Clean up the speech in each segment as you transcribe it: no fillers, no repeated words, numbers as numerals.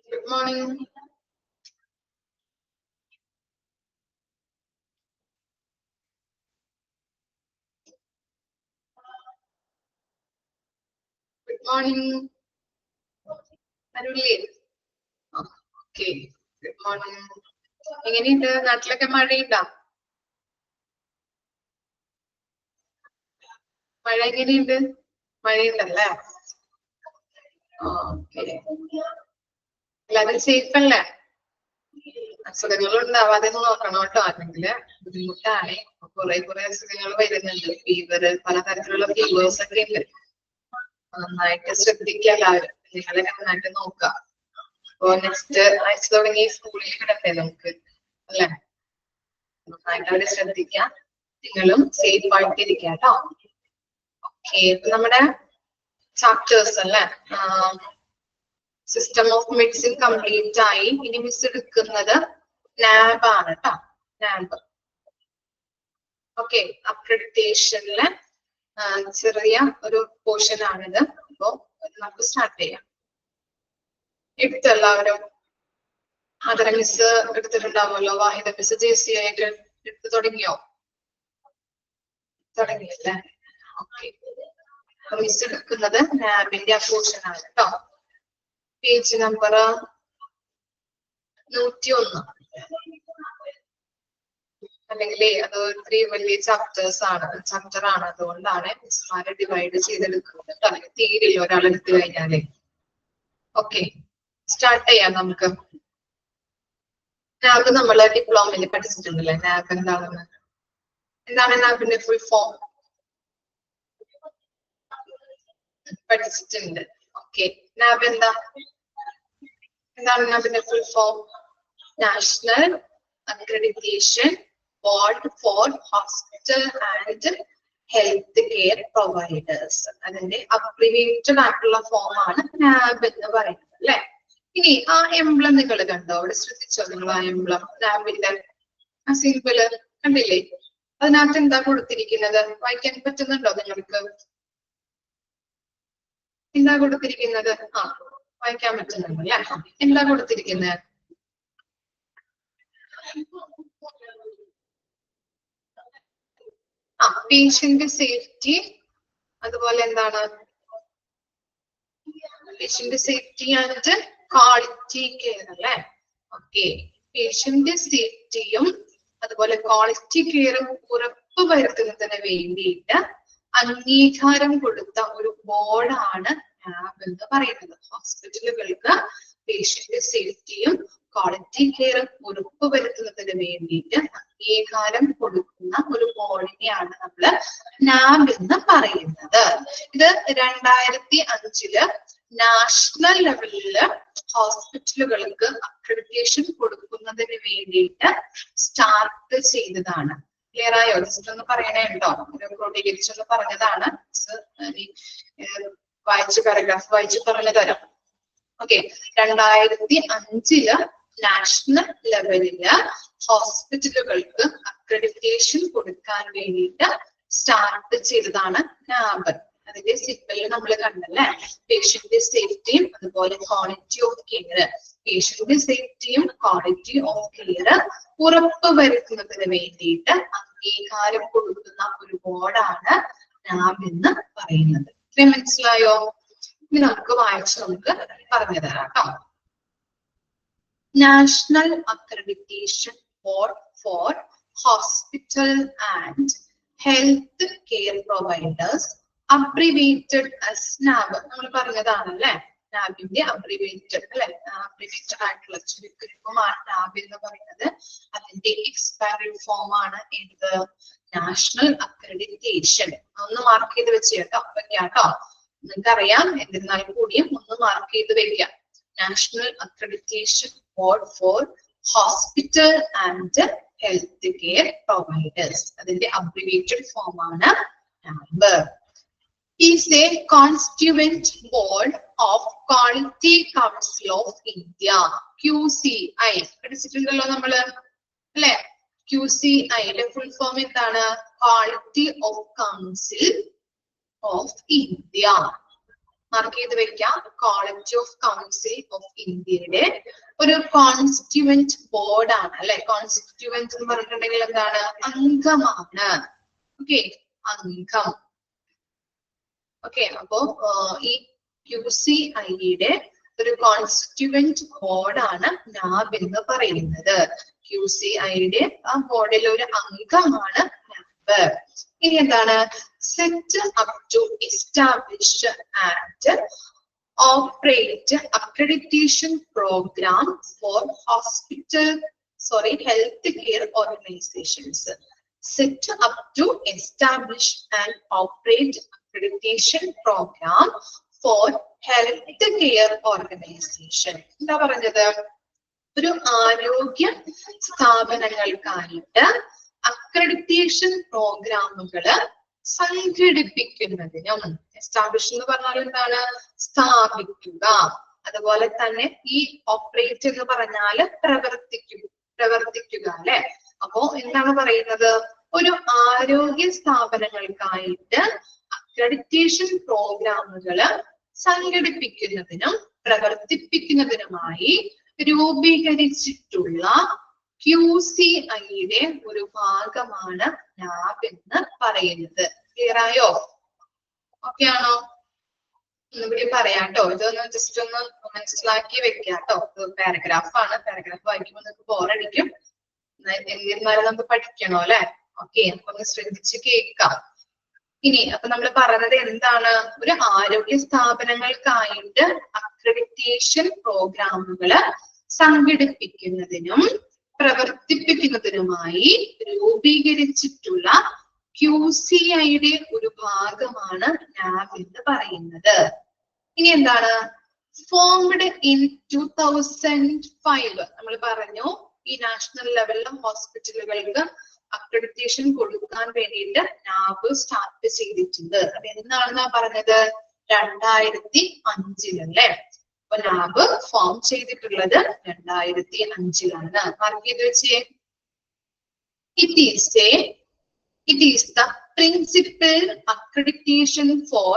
Good morning. Good morning. Aruli. Okay. Good morning. എങ്ങനെയുണ്ട് നാട്ടിലൊക്കെ മഴയുണ്ടോ? മഴ എങ്ങനെയുണ്ട്? മഴയുണ്ടല്ലേ? ഓക്കെ. എല്ലാവരും സേഫ് അല്ലേ? അസുഖങ്ങൾ ഉണ്ടാവാതെ നോക്കണം കേട്ടോ. അല്ലെങ്കിൽ ബുദ്ധിമുട്ടാണ്. കുറെ അസുഖങ്ങൾ വരുന്നുണ്ട്. ഫീവർ, പലതരത്തിലുള്ള ഫീവേഴ്സ് ഒക്കെ ഉണ്ട്. നന്നായിട്ട് ശ്രദ്ധിക്കുക എല്ലാവരും. നിങ്ങളെ നന്നായിട്ട് നോക്കാം. അപ്പൊ നെക്സ്റ്റ് ആഴ്ച തുടങ്ങി സ്കൂളിൽ കിടക്കേ നമുക്ക് അല്ലെ? നന്നായിട്ട് അവരെ ശ്രദ്ധിക്കാം. നിങ്ങളും സേഫ് ആയിട്ടിരിക്കുക കേട്ടോ. ഓക്കെ, ഇപ്പൊ നമ്മുടെ ചാപ്റ്റേഴ്സ് അല്ലെ, സിസ്റ്റം ഓഫ് മെഡിസിൻ കംപ്ലീറ്റ് ആയി. ഇനി മിസ് എടുക്കുന്നത് നാബ് ആണ് കേട്ടോ. നാബ്. ഓക്കെ, അക്രഡിറ്റേഷനിലെ ചെറിയ ഒരു പോർഷൻ ആണിത്. അപ്പോ നമുക്ക് സ്റ്റാർട്ട് ചെയ്യാം. എടുത്തെല്ലാവരും അതര മിസ് എടുത്തിട്ടുണ്ടാവുമല്ലോ. വാഹിദ മിസ് JC ആയിട്ട് എടുത്ത് തുടങ്ങിയോ? തുടങ്ങിയല്ലേ? ഓക്കെ, മിസ് എടുക്കുന്നത് നാബിന്റെ പോർഷൻ ആണ് കേട്ടോ. Page number 101. അല്ലെങ്കിൽ അത് ഒത്തിരി വലിയ ചാപ്റ്റർ ആണ്. അതുകൊണ്ടാണ് മിസ്മാരെ ഡിവൈഡ് ചെയ്തെടുക്കുന്നത് കേട്ടോ. അല്ലെങ്കിൽ തീരില്ല ഒരാൾ എടുത്തു കഴിഞ്ഞാലേ. ഓക്കെ, സ്റ്റാർട്ട് ചെയ്യാം നമുക്ക്. നാബ് നമ്മള് ഡിപ്ലോമയിൽ പഠിച്ചിട്ടുണ്ടല്ലേ? നാബ് എന്താണെന്ന്. എന്താണ് നാബിന്റെ ഫുൾ ഫോം? പഠിച്ചിട്ടുണ്ട്. ഓക്കെ, നാബ് എന്താണ് നാബിന്റെ full form? National accreditation board for hospital and health care providers. അതിന്റെ അബ്രിവേറ്റഡ് ആയിട്ടുള്ള ഫോം ആണ് നാബ് എന്ന് പറയുന്നത് അല്ലെ? ഇനി ആ എംബ്ലം നിങ്ങൾ കണ്ടോ? അവിടെ ശ്രദ്ധിച്ചോ നിങ്ങൾ? ആ എംബ്ലം നാബിന്റെ ആ സിമ്പിള് കണ്ടില്ലേ? അതിനകത്ത് എന്താ കൊടുത്തിരിക്കുന്നത്? വായിക്കാൻ പറ്റുന്നുണ്ടോ നിങ്ങൾക്ക്? എന്താ കൊടുത്തിരിക്കുന്നത്? വായിക്കാൻ പറ്റുന്നുണ്ട് അല്ലെ? എന്താ കൊടുത്തിരിക്കുന്നത്? പേഷ്യന്റ് സേഫ്റ്റി, അതുപോലെ എന്താണ്? Patient safety and quality care അല്ലെ? ഓക്കെ, പേഷ്യന്റ് സേഫ്റ്റിയും അതുപോലെ ക്വാളിറ്റി കെയറും ഉറപ്പുവരുത്തുന്നതിന് വേണ്ടിയിട്ട് അംഗീകാരം കൊടുത്ത ഒരു ബോർഡാണ് നാബ് എന്ന് പറയുന്നത്. ഹോസ്പിറ്റലുകൾക്ക് പേഷ്യന്റ് സേഫ്റ്റിയും ക്വാളിറ്റി കെയറും ഉറപ്പുവരുത്തുന്നതിന് വേണ്ടിയിട്ട് അംഗീകാരം കൊടുക്കുന്ന ഒരു ബോർഡിനെയാണ് നമ്മള് നാബ് എന്ന് പറയുന്നത്. ഇത് 2005 നാഷണൽ ലെവലില് ഹോസ്പിറ്റലുകൾക്ക് അക്രഡിറ്റേഷൻ കൊടുക്കുന്നതിന് വേണ്ടിയിട്ട് സ്റ്റാർട്ട് ചെയ്തതാണ്. ക്ലിയർ ആയോ? ജസ്റ്റ് ഒന്ന് പറയണേ കേട്ടോ. ക്രോഡീകരിച്ചൊന്ന് പറഞ്ഞതാണ്. പാരഗ്രാഫ് വായിച്ച് പറഞ്ഞു തരാം. ഓക്കെ, 2005 നാഷണൽ ലെവലില് ഹോസ്പിറ്റലുകൾക്ക് അക്രഡിറ്റേഷൻ കൊടുക്കാൻ വേണ്ടിയിട്ട് സ്റ്റാർട്ട് ചെയ്തതാണ് നാബ്. അതിന്റെ സിമ്പല് നമ്മൾ കണ്ടല്ലേ? പേഷ്യന്റ് സേഫ്റ്റിയും അതുപോലെ ക്വാളിറ്റി ഓഫ് കെയർ. പേഷ്യന്റ് സേഫ്റ്റിയും ക്വാളിറ്റി ഓഫ് കെയർ ഉറപ്പുവരുത്തുന്നതിന് വേണ്ടിയിട്ട് അംഗീകാരം കൊടുക്കുന്ന ഒരു ബോർഡാണ് നാബ് എന്ന് പറയുന്നത്. മനസ്സിലായോ? ഇനി നമുക്ക് വായിച്ച് നമുക്ക് പറഞ്ഞു തരാം കേട്ടോ. National accreditation board for hospital and health care providers abbreviated as NABH. നമ്മൾ പറഞ്ഞതാണല്ലേ? നാബിന്റെ അബ്രിവേറ്റഡ് അല്ലെ? അബ്രിവേറ്റഡ് ആയിട്ടുള്ള ചുരുക്കമാണ് നാബ് എന്ന് പറയുന്നത്. അതിന്റെ എക്സ്പാൻഡഡ് ഫോം ആണ് എന്ത്? National accreditation. ഒന്ന് മാർക്ക് ചെയ്ത് വെച്ച് വെക്കാട്ടോ. നിങ്ങൾക്കറിയാം, എന്നിരുന്നാൽ കൂടിയും ഒന്ന് മാർക്ക് ചെയ്ത് വെക്കാം. National accreditation board for hospital and health care providers. അതിന്റെ അബ്രിവേറ്റഡ് ഫോം ആണ് നാബ്. Is a constituent board of Quality Council of India, QCI. പഠിച്ചിട്ടുണ്ടല്ലോ നമ്മള് അല്ലെ? QCI യുടെ ഫുൾ ഫോം എന്താണ്? Quality of council of India. Mark ചെയ്ത് വെക്കാം. കോളേജ് ഓഫ് കൗൺസിൽ ഓഫ് ഇന്ത്യയുടെ ഒരു കോൺസ്റ്റിറ്റ്യൂവന്റ് ബോർഡാണ് അല്ലെ. കോൺസ്റ്റിറ്റ്യൂവന്റ് എന്ന് പറഞ്ഞിട്ടുണ്ടെങ്കിൽ എന്താണ്? അംഗമാണ്. ഓക്കെ, അംഗം. ഓക്കെ, അപ്പോ ഈ QCIയുടെ ഒരു കോൺസ്റ്റിറ്റ്യൂവന്റ് ബോർഡാണ് നാബ് എന്ന് പറയുന്നത്. QCIയുടെ ആ ബോർഡിലെ ഒരു അംഗമാണ് നാബ്. ഇനി എന്താണ്? Set up to establish and operate accreditation program for health care organizations. Set up to establish and operate accreditation program for health care organization. എന്താ പറഞ്ഞത്? ഒരു ആരോഗ്യ സ്ഥാപനങ്ങൾക്കായിട്ട് അക്രഡിറ്റേഷൻ പ്രോഗ്രാമുകള് സംഘടിപ്പിക്കുന്നതിനും, എസ്റ്റാബ്ലിഷ് എന്ന് പറഞ്ഞാൽ എന്താണ്? സ്ഥാപിക്കുക. അതുപോലെ തന്നെ ഈ ഓപ്പറേറ്റ് എന്ന് പറഞ്ഞാല് പ്രവർത്തിക്കുക അല്ലെ. അപ്പോ എന്താണ് പറയുന്നത്? ഒരു ആരോഗ്യ സ്ഥാപനങ്ങൾക്കായിട്ട് അക്രഡിറ്റേഷൻ പ്രോഗ്രാമുകള് സംഘടിപ്പിക്കുന്നതിനും പ്രവർത്തിപ്പിക്കുന്നതിനുമായി രൂപീകരിച്ചിട്ടുള്ള QCIയുടെ ഒരു ഭാഗമാണ് നാബ് എന്ന് പറയുന്നത്. ക്ലിയർ ആയോ? ഓക്കെ ആണോ? ഒന്നുകൂടി പറയാട്ടോ. ഇതൊന്ന് ജസ്റ്റ് ഒന്ന് മനസ്സിലാക്കി വെക്കാട്ടോ. പാരഗ്രാഫാണ്. പാരഗ്രാഫ് വായിക്കുമ്പോൾ നിങ്ങൾക്ക് ബോറടിക്കും. എന്നിരുന്നാലും നമുക്ക് പഠിക്കണോ അല്ലെ. ഓക്കെ, അപ്പൊ ഒന്ന് ശ്രദ്ധിച്ച് കേൾക്കാം. ഇനി അപ്പൊ നമ്മൾ പറഞ്ഞത് എന്താണ്? ഒരു ആരോഗ്യ സ്ഥാപനങ്ങൾക്കായിട്ട് അക്രഡിറ്റേഷൻ പ്രോഗ്രാമുകള് സംഘടിപ്പിക്കുന്നതിനും പ്രവർത്തിപ്പിക്കുന്നതിനുമായി രൂപീകരിച്ചിട്ടുള്ള QCIയുടെ ഒരു ഭാഗമാണ് നാബ് എന്ന് പറയുന്നത്. ഇനി എന്താണ്? Formed in 2005. നമ്മൾ പറഞ്ഞു ഈ നാഷണൽ ലെവലിലും ഹോസ്പിറ്റലുകൾക്ക് അക്രഡിറ്റേഷൻ കൊടുക്കാൻ വേണ്ടിയിട്ട് നാബ് സ്റ്റാർട്ട് ചെയ്തിട്ടുണ്ട്. അത് എന്നാണെന്നാ പറഞ്ഞത്? 2005 അല്ലേ. അപ്പൊ നാബ് ഫോം ചെയ്തിട്ടുള്ളത് 2005 മാർക്ക് ചെയ്ത് വെച്ചേ. It is the principal accreditation for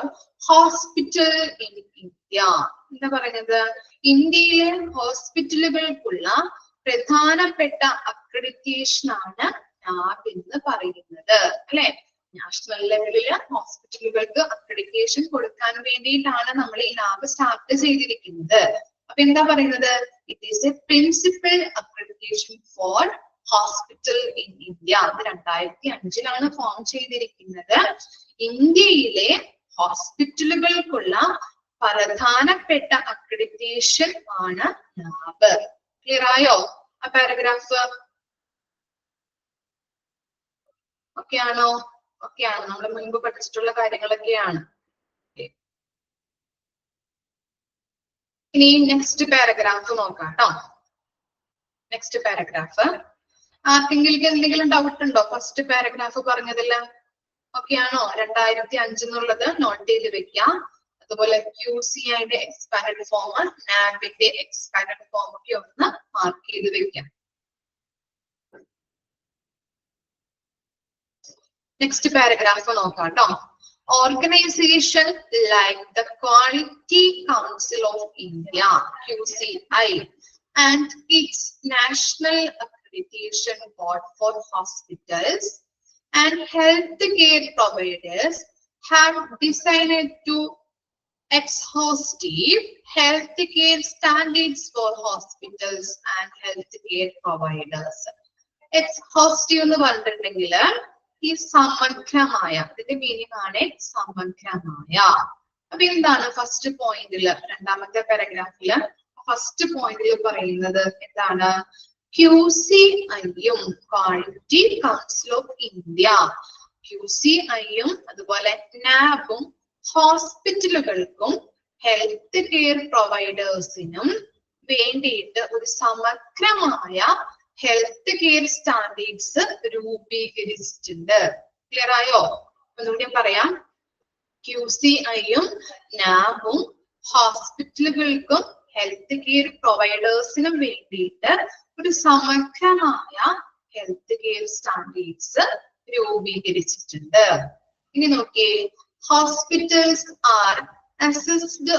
hospital in India. എന്താ പറയുന്നത്? ഇന്ത്യയിലെ ഹോസ്പിറ്റലുകൾക്കുള്ള പ്രധാനപ്പെട്ട അക്രഡിറ്റേഷൻ ആണ് നാബ് എന്ന് പറയുന്നത് അല്ലെ. നാഷണൽ ലെവലില് ഹോസ്പിറ്റലുകൾക്ക് അക്രഡിറ്റേഷൻ കൊടുക്കാൻ വേണ്ടിയിട്ടാണ് നമ്മൾ ഈ നാബ് സ്റ്റാർട്ട് ചെയ്തിരിക്കുന്നത്. അപ്പൊ എന്താ പറയുന്നത്? It is a principal accreditation for hospital in India. അത് 2005 ഫോം ചെയ്തിരിക്കുന്നത്. ഇന്ത്യയിലെ ഹോസ്പിറ്റലുകൾക്കുള്ള പ്രധാനപ്പെട്ട അക്രഡിറ്റേഷൻ ആണ് നാബ്. ക്ലിയർ ആയോ ആ പാരഗ്രാഫ്? ഓക്കെ ആണോ? ഓക്കെ ആണ്. നമ്മൾ മുൻപ് പഠിച്ചിട്ടുള്ള കാര്യങ്ങളൊക്കെയാണ്. ഇനി നെക്സ്റ്റ് പാരഗ്രാഫ് നോക്കാം കേട്ടോ. Next paragraph. ആർക്കെങ്കിലും എന്തെങ്കിലും ഡൗട്ട് ഉണ്ടോ ഫസ്റ്റ് പാരഗ്രാഫ് പറഞ്ഞതില്ല? ഓക്കെ ആണോ? 2005 എന്നുള്ളത് നോട്ട് ചെയ്ത് വെക്കാം. അതുപോലെ QCIയുടെ എക്സ്പാൻഡ് ഫോം, നാബിന്റെ എക്സ്പാൻഡ് ഫോം ഒക്കെ ഒന്ന് മാർക്ക് ചെയ്ത് വെക്കാം. നെക്സ്റ്റ് പാരഗ്രാഫ് നോക്കാം കേട്ടോ. Organization like the Quality Council of India QCI and its National Accreditation Board for Hospitals and Healthcare Providers have decided to exhaustive healthcare standards for hospitals and healthcare providers. Exhaustive എന്ന് പറഞ്ഞിട്ടുണ്ടെങ്കിൽ ഈ സമഗ്രമായ, ഇതിന്റെ meaning ആണ് സമഗ്രമായ. അപ്പൊ എന്താണ് first പോയിന്റില്, രണ്ടാമത്തെ പാരഗ്രാഫില് ഫസ്റ്റ് പോയിന്റിൽ പറയുന്നത് എന്താണ്? QCIയും ക്വാളിറ്റി കൗൺസിൽ ഓഫ് ഇന്ത്യ, QCIയും അതുപോലെ നാബും ഹോസ്പിറ്റലുകൾക്കും ഹെൽത്ത് കെയർ പ്രൊവൈഡേഴ്സിനും വേണ്ടിയിട്ട് ഒരു സമഗ്രമായ ഹെൽത്ത് കെയർ സ്റ്റാൻഡേർഡ്സ് രൂപീകരിച്ചിട്ടുണ്ട്. ക്ലിയർ ആയോ? ഒന്നുകൂടി പറയാം. QCIയും നാബും ഹോസ്പിറ്റലുകൾക്കും ഹെൽത്ത് കെയർ പ്രൊവൈഡേഴ്സിനും വേണ്ടിയിട്ട് ഒരു സമഗ്രമായ ഹെൽത്ത് കെയർ സ്റ്റാൻഡേർഡ്സ് രൂപീകരിച്ചിട്ടുണ്ട്. ഇനി നോക്കിയേ, hospitals are assessed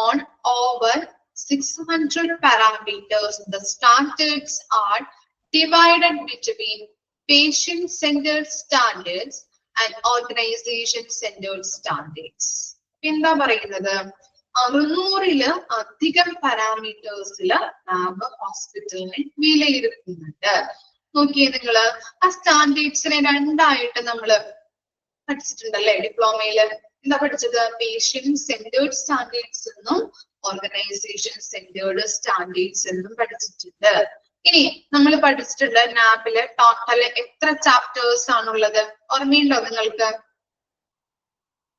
on over 600 parameters. The standards are divided between patient-centered standards and organization-centered standards. എന്താ പറയുന്നത്? 600-ല് അധികം പാരാമീറ്റേഴ്സില് ലാബ് ഹോസ്പിറ്റലിനെ വിലയിരുത്തുന്നുണ്ട്. നോക്കിയേ നിങ്ങള് ആ സ്റ്റാൻഡേർഡ്സിനെ രണ്ടായിട്ട് നമ്മള് പഠിച്ചിട്ടുണ്ടല്ലേ ഡിപ്ലോമയില്. എന്താ പഠിച്ചത്? പേഷ്യന്റ് സെന്റേർഡ് സ്റ്റാൻഡേർഡ്സ് എന്നും ഓർഗനൈസേഷൻ സെന്റേർഡ് സ്റ്റാൻഡേർഡ്സ് എന്നും പഠിച്ചിട്ടുണ്ട്. ഇനി നമ്മൾ പഠിച്ചിട്ടുണ്ട് നാബില് ടോട്ടല് എത്ര ചാപ്റ്റേഴ്സ് ആണുള്ളത്? ഓർമ്മയുണ്ടോ നിങ്ങൾക്ക്?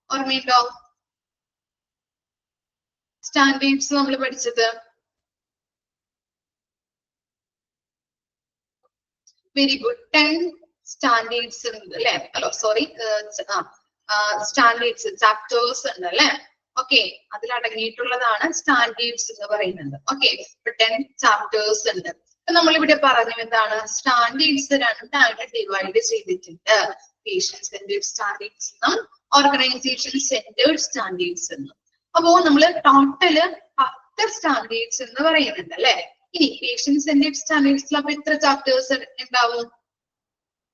ഓർമ്മയുണ്ടോ? സ്റ്റാൻഡേർഡ്സ് നമ്മൾ പഠിച്ചത് വെരി ഗുഡ്. 10 സ്റ്റാൻഡേർഡ്സ് ഉണ്ട് അല്ലെ? ഹലോ സോറി, സ്റ്റാൻഡേർഡ്സ് ചാപ്റ്റേഴ്സ് ഉണ്ട് അല്ലെ? ഓക്കെ, അതിൽ അടങ്ങിയിട്ടുള്ളതാണ് സ്റ്റാൻഡേർഡ്സ് എന്ന് പറയുന്നത്. ഓക്കെ, 10 ചാപ്റ്റേഴ്സ് ഉണ്ട്. നമ്മളിവിടെ പറഞ്ഞു എന്താണ്? സ്റ്റാൻഡേർഡ്സ് രണ്ടായിട്ട് ഡിവൈഡ് ചെയ്തിട്ടുണ്ട്. പേഷ്യന്റ് സെന്റേർഡ് സ്റ്റാൻഡേർഡ്സ് എന്നും ഓർഗനൈസേഷൻ സെന്റേർഡ് സ്റ്റാൻഡേർഡ്സ് എന്നും. അപ്പോ നമ്മള് ടോട്ടല് 10 സ്റ്റാൻഡേർഡ്സ് എന്ന് പറയുന്നുണ്ട് അല്ലെ? ഇനി പേഷ്യന്റ് സെന്റേർഡ് സ്റ്റാൻഡേർഡ്സിൽ അപ്പൊ എത്ര ചാപ്റ്റേഴ്സ് ഉണ്ടാവും?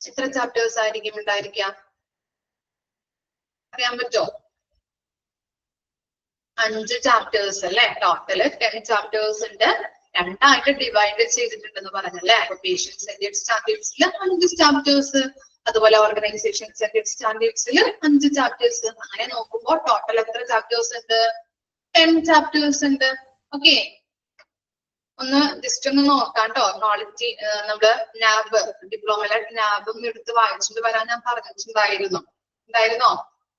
എത്ര ചാപ്റ്റേഴ്സ് ആയിരിക്കും ഉണ്ടായിരിക്കാം? അറിയാൻ പറ്റോ? 5 ചാപ്റ്റേഴ്സ് അല്ലെ? ടോട്ടല് 10 ചാപ്റ്റേഴ്സ് ഉണ്ട്. രണ്ടായിട്ട് ഡിവൈഡ് ചെയ്തിട്ടുണ്ടെന്ന് പറഞ്ഞല്ലേ? അപ്പൊ പേഷ്യന്റ് സെന്റേർഡ് സ്റ്റാൻഡേർഡ്സിൽ 5 ചാപ്റ്റേഴ്സ്, അതുപോലെ ഓർഗനൈസേഷൻ സെന്റേർഡ് സ്റ്റാൻഡേർഡ്സിൽ 5 ചാപ്റ്റേഴ്സ്. അങ്ങനെ നോക്കുമ്പോൾ ടോട്ടൽ എത്ര ചാപ്റ്റേഴ്സ് ഉണ്ട്? 10 ചാപ്റ്റേഴ്സ് ഉണ്ട്. ഓക്കെ, ഒന്ന് ജസ്റ്റ് ഒന്ന് നോക്കാം കേട്ടോ. ക്വാളിറ്റി നമ്മള് നാബ് ഡിപ്ലോമയിലെ നാബും എടുത്ത് വായിച്ചിട്ട് വരാൻ ഞാൻ പറഞ്ഞിട്ടുണ്ടായിരുന്നോ?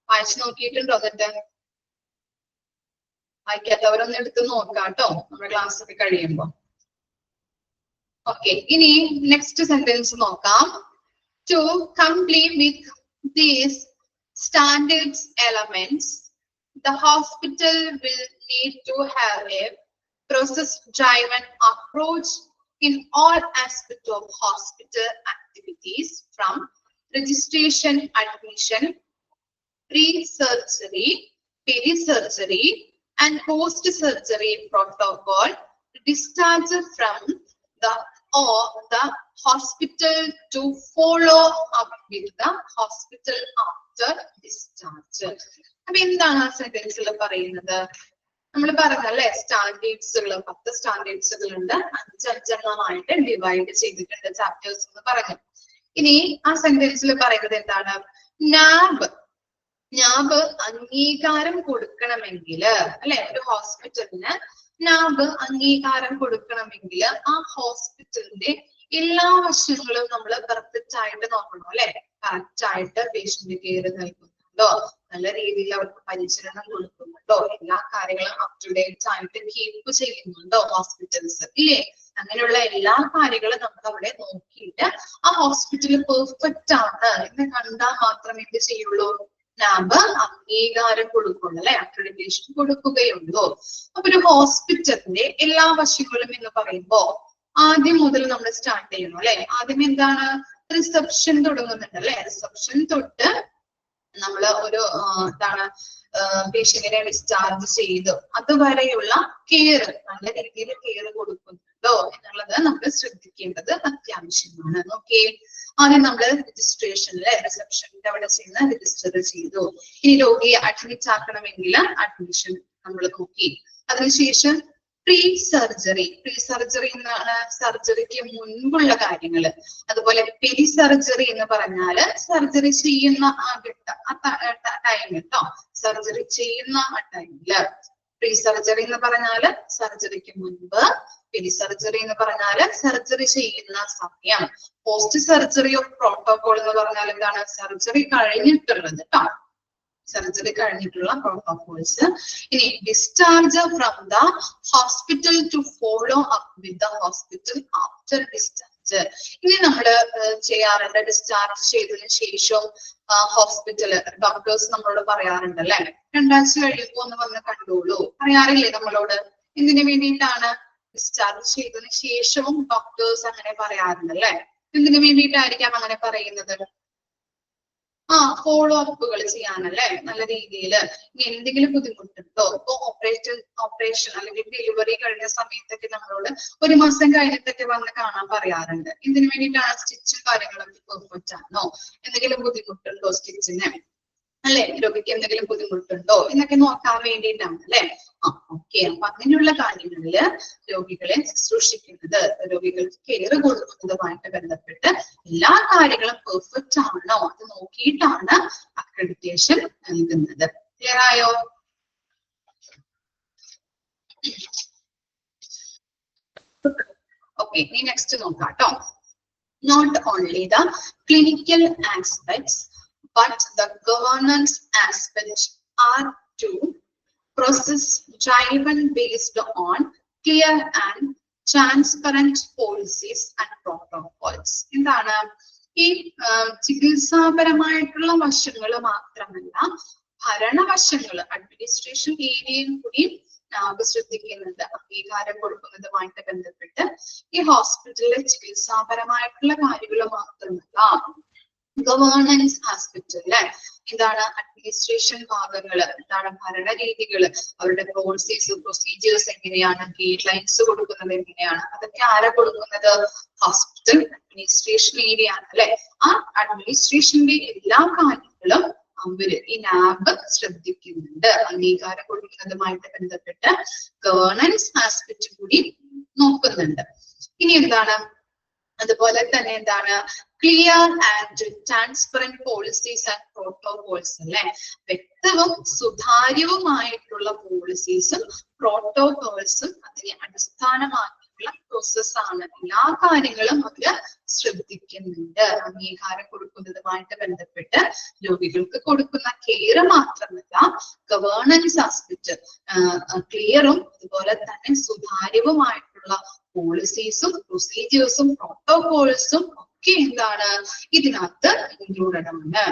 വായിച്ചു നോക്കിയിട്ടുണ്ടോ? എന്നിട്ട് വായിക്കാത്തവരൊന്ന് എടുത്ത് നോക്കാം കേട്ടോ നമ്മുടെ ക്ലാസ് ഒക്കെ കഴിയുമ്പോ. ഓക്കെ, ഇനി നെക്സ്റ്റ് സെന്റൻസ് നോക്കാം. To complete with these standards elements, the hospital will need to have a process-driven approach in all aspects of hospital activities, from registration, admission, pre-surgery, peri-surgery, and post-surgery protocol, discharge from the hospital to follow up with the hospital after discharge. അപ്പൊ എന്താണ് ആ സെന്റൻസിൽ പറയുന്നത്? നമ്മൾ പറഞ്ഞല്ലേ സ്റ്റാൻഡേർഡ്സുകൾ 10 സ്റ്റാൻഡേർഡ്സുകൾ ഉണ്ട്. 5 divide ചെയ്തിട്ടുണ്ട് chapters എന്ന് പറഞ്ഞു. ഇനി ആ സെന്റൻസിൽ പറയുന്നത് എന്താണ്? നാബ് അംഗീകാരം കൊടുക്കണമെങ്കിൽ അല്ലെ, ഒരു ഹോസ്പിറ്റലിന് നാബ് അംഗീകാരം കൊടുക്കണമെങ്കിൽ ആ ഹോസ്പിറ്റലിന്റെ എല്ലാ വശങ്ങളും നമ്മൾ പെർഫെക്റ്റ് ആയിട്ട് നോക്കണം അല്ലെ? കറക്റ്റ് ആയിട്ട് പേഷ്യന്റ് കെയർ നൽകുന്നുണ്ടോ, നല്ല രീതിയിൽ അവർക്ക് പരിചരണം കൊടുക്കുന്നുണ്ടോ, എല്ലാ കാര്യങ്ങളും അപ് ടു ഡേറ്റ് ആയിട്ട് കീപ്പ് ചെയ്യുന്നുണ്ടോ ഹോസ്പിറ്റൽസ് ഇല്ലേ? അങ്ങനെയുള്ള എല്ലാ കാര്യങ്ങളും നമ്മൾ അവിടെ നോക്കിയിട്ട് ആ ഹോസ്പിറ്റൽ പെർഫെക്റ്റ് ആണ് എന്ന് കണ്ടാൽ മാത്രമേ എന്ത് ചെയ്യുള്ളൂ? നാബ് അംഗീകാരം കൊടുക്കുള്ളൂ അല്ലെ? അക്രഡിറ്റേഷൻ കൊടുക്കുകയുള്ളൂ. അപ്പൊ ഒരു ഹോസ്പിറ്റലിന്റെ എല്ലാ വശങ്ങളും എന്ന് പറയുമ്പോ ആദ്യം മുതൽ നമ്മൾ സ്റ്റാർട്ട് ചെയ്യണം അല്ലെ? ആദ്യം എന്താണ്? റിസപ്ഷൻ തുടങ്ങുന്നുണ്ട് അല്ലെ? റിസപ്ഷൻ തൊട്ട് നമ്മൾ ഒരു എന്താണ് പേഷ്യന്റിനെ ഡിസ്ചാർജ് ചെയ്തു അതുവരെയുള്ള കെയർ, നല്ല രീതിയിൽ കെയർ കൊടുക്കുന്നുണ്ടോ എന്നുള്ളത് നമ്മൾ ശ്രദ്ധിക്കേണ്ടത് അത്യാവശ്യമാണ്. ഓക്കെ, ആദ്യം നമ്മൾ രജിസ്ട്രേഷനിലെ റിസപ്ഷനിൽ അവിടെ ചെയ്യുന്ന രജിസ്റ്റർ ചെയ്തു. ഇനി രോഗിയെ അഡ്മിറ്റ് ആക്കണമെങ്കിൽ അഡ്മിഷൻ നമ്മൾ നോക്കി. അതിനുശേഷം പ്രീ സർജറി എന്നാണ് സർജറിക്ക് മുൻപുള്ള കാര്യങ്ങൾ. അതുപോലെ പെരി സർജറി എന്ന് പറഞ്ഞാല് സർജറി ചെയ്യുന്ന ടൈം കേട്ടോ, സർജറി ചെയ്യുന്ന ആ ടൈമില്. പ്രീ സർജറി എന്ന് പറഞ്ഞാല് സർജറിക്ക് മുൻപ്, പെരി സർജറി എന്ന് പറഞ്ഞാല് സർജറി ചെയ്യുന്ന സമയം. പോസ്റ്റ് സർജറി ഓഫ് പ്രോട്ടോകോൾ എന്ന് പറഞ്ഞാൽ എന്താണ്? സർജറി കഴിഞ്ഞിട്ടുള്ളത് കേട്ടോ, സർജറി കഴിഞ്ഞിട്ടുള്ള പ്രോട്ടോകോൾസ്. ഇനി discharge from the hospital to follow up with the hospital after discharge. ഇനി നമ്മള് ചെയ്യാറുണ്ട് ഡിസ്ചാർജ് ചെയ്തതിനു ശേഷം ഹോസ്പിറ്റല് ഡോക്ടേഴ്സ് നമ്മളോട് പറയാറുണ്ട് അല്ലെ, 2 ആഴ്ച കഴിയുമ്പോ ഒന്ന് വന്ന് കണ്ടോളൂ പറയാറില്ലേ നമ്മളോട്? എന്തിനു വേണ്ടിയിട്ടാണ്? ഡിസ്ചാർജ് ചെയ്തതിനു ശേഷവും ഡോക്ടേഴ്സ് അങ്ങനെ പറയാറുണ്ട് അല്ലെ? എന്തിനു വേണ്ടിയിട്ടായിരിക്കാം അങ്ങനെ പറയുന്നത്? ഫോളോ അപ്പുകൾ ചെയ്യാനല്ലേ നല്ല രീതിയിൽ. ഇനി എന്തെങ്കിലും ബുദ്ധിമുട്ടുണ്ടോ? ഇപ്പൊ ഓപ്പറേഷൻ അല്ലെങ്കിൽ ഡെലിവറി കഴിഞ്ഞ സമയത്തൊക്കെ നമ്മളോട് 1 മാസം കഴിഞ്ഞിട്ടൊക്കെ വന്ന് കാണാൻ പറയാറുണ്ട്. ഇതിനു വേണ്ടിയിട്ടാണ് സ്റ്റിച്ചും കാര്യങ്ങളൊക്കെ പെർഫെക്റ്റ് ആണോ, എന്തെങ്കിലും ബുദ്ധിമുട്ടുണ്ടോ സ്റ്റിച്ചിന് അല്ലെ, രോഗിക്ക് എന്തെങ്കിലും ബുദ്ധിമുട്ടുണ്ടോ എന്നൊക്കെ നോക്കാൻ വേണ്ടിയിട്ടാണ് അല്ലെ. ഓക്കെ. അപ്പൊ അങ്ങനെയുള്ള കാര്യങ്ങളില് രോഗികളെ ശുശ്രൂഷിക്കുന്നത്, രോഗികൾക്ക് കെയർ കൊടുക്കുന്നതുമായിട്ട് ബന്ധപ്പെട്ട് എല്ലാ കാര്യങ്ങളും പെർഫെക്റ്റ് ആണോ അത് നോക്കിയിട്ടാണ് അക്രഡിറ്റേഷൻ നൽകുന്നത്. ക്ലിയർ ആയോ? ഓക്കെ, ഇനി നെക്സ്റ്റ് നോക്കാം കേട്ടോ. Not only the clinical aspects but the governance aspects are to process driven based on clear and transparent policies and protocols. എന്താണ് ഈ ചികിത്സാപരമായിട്ടുള്ള വശങ്ങൾ മാത്രമല്ല, ഭരണവശങ്ങൾ അഡ്മിനിസ്ട്രേഷൻ ഏരിയയും കൂടി ശ്രദ്ധിക്കുന്നുണ്ട്. അംഗീകാരം കൊടുക്കുന്നതുമായിട്ട് ബന്ധപ്പെട്ട് ഈ ഹോസ്പിറ്റലിലെ ചികിത്സാപരമായിട്ടുള്ള കാര്യങ്ങൾ മാത്രമല്ല, ഗവേണൻസ് ആസ്പെക്ട് അല്ലെ, എന്താണ് അഡ്മിനിസ്ട്രേഷൻ ഭാഗങ്ങൾ, എന്താണ് ഭരണരീതികൾ, അവരുടെ പോളിസീസ് പ്രൊസീജിയേഴ്സ് എങ്ങനെയാണ്, ഗൈഡ് ലൈൻസ് കൊടുക്കുന്നത് എങ്ങനെയാണ്, അതൊക്കെ ആരാ കൊടുക്കുന്നത്? ഹോസ്പിറ്റൽ അഡ്മിനിസ്ട്രേഷൻ ഏരിയ ആണ് അല്ലെ. ആ അഡ്മിനിസ്ട്രേഷന്റെ എല്ലാ കാര്യങ്ങളും അവര് ഈ നാബ് ശ്രദ്ധിക്കുന്നുണ്ട്. അംഗീകാരം കൊടുക്കുന്നതുമായിട്ട് ബന്ധപ്പെട്ട് ഗവേണൻസ് ആസ്പെക്ട് കൂടി നോക്കുന്നുണ്ട്. ഇനി എന്താണ്, അതുപോലെ തന്നെ എന്താണ് clear and transparent policies and protocols അല്ലെ. വ്യക്തവും സുതാര്യവുമായിട്ടുള്ള പോളിസീസും പ്രോട്ടോകോൾസും അതിനെ അടിസ്ഥാനമാക്കിയുള്ള പ്രോസസ്സാണ്. എല്ലാ കാര്യങ്ങളും അവര് ശ്രദ്ധിക്കുന്നുണ്ട്. അംഗീകാരം കൊടുക്കുന്നതുമായിട്ട് ബന്ധപ്പെട്ട് രോഗികൾക്ക് കൊടുക്കുന്ന കെയർ മാത്രമല്ല, ഗവേണൻസ് ആസ്പെക്ട് ക്ലിയറും അതുപോലെ തന്നെ സുതാര്യവുമായിട്ടുള്ള പോളിസീസും പ്രൊസീജിയേഴ്സും പ്രോട്ടോകോൾസും ഒക്കെ എന്താണ് ഇതിനകത്ത് ഇൻക്ലൂഡഡ് ആണ്.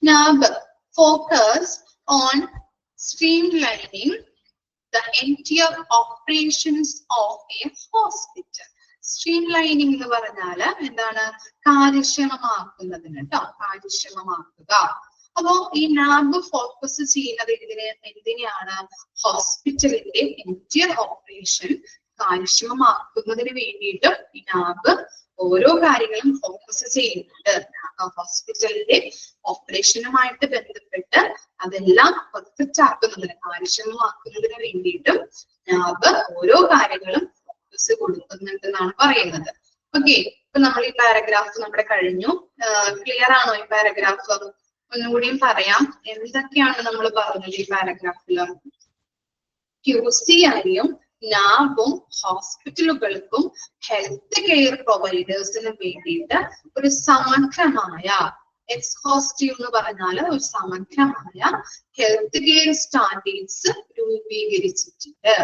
NABH focus on streamlining the entire operations of a hospital. Streamlining എന്ന് പറഞ്ഞാല് എന്താണ്? കാര്യക്ഷമമാക്കുന്നതിന് കേട്ടോ, കാര്യക്ഷമമാക്കുക. അപ്പോ ഈ നാബ് ഫോക്കസ് ചെയ്യുന്നത് എന്തിനെയാണ്? ഹോസ്പിറ്റലിന്റെ എന്റിയർ ഓപ്പറേഷൻ കാര്യക്ഷമമാക്കുന്നതിന് വേണ്ടിയിട്ട് ഈ നാബ് ഓരോ കാര്യങ്ങളും ഫോക്കസ് ചെയ്യുന്നുണ്ട്. ഹോസ്പിറ്റലിന്റെ ഓപ്പറേഷനുമായിട്ട് ബന്ധപ്പെട്ട് അതെല്ലാം പെർഫെക്റ്റ് ആക്കുന്നതിന്, കാര്യക്ഷമമാക്കുന്നതിന് വേണ്ടിയിട്ടും നാബ് ഓരോ കാര്യങ്ങളും ഫോക്കസ് കൊടുക്കുന്നുണ്ടെന്നാണ് പറയുന്നത്. ഓക്കെ, ഇപ്പൊ നമ്മൾ ഈ പാരഗ്രാഫ് നമ്മുടെ കഴിഞ്ഞു. ക്ലിയർ ആണോ ഈ പാരഗ്രാഫ്? ഒന്നുകൂടിയും പറയാം എന്തൊക്കെയാണ് നമ്മൾ പറഞ്ഞത് ഈ പാരഗ്രാഫില്. QCIയും നാബും ഹോസ്പിറ്റലുകൾക്കും ഹെൽത്ത് കെയർ പ്രൊവൈഡേഴ്സിന് വേണ്ടിയിട്ട് ഒരു സമഗ്രമായ, എക്സ്ഹോസ്റ്റീവ് എന്ന് പറഞ്ഞാൽ ഒരു സമഗ്രമായ ഹെൽത്ത് കെയർ സ്റ്റാൻഡേർഡ്സ് രൂപീകരിച്ചിട്ടുണ്ട്.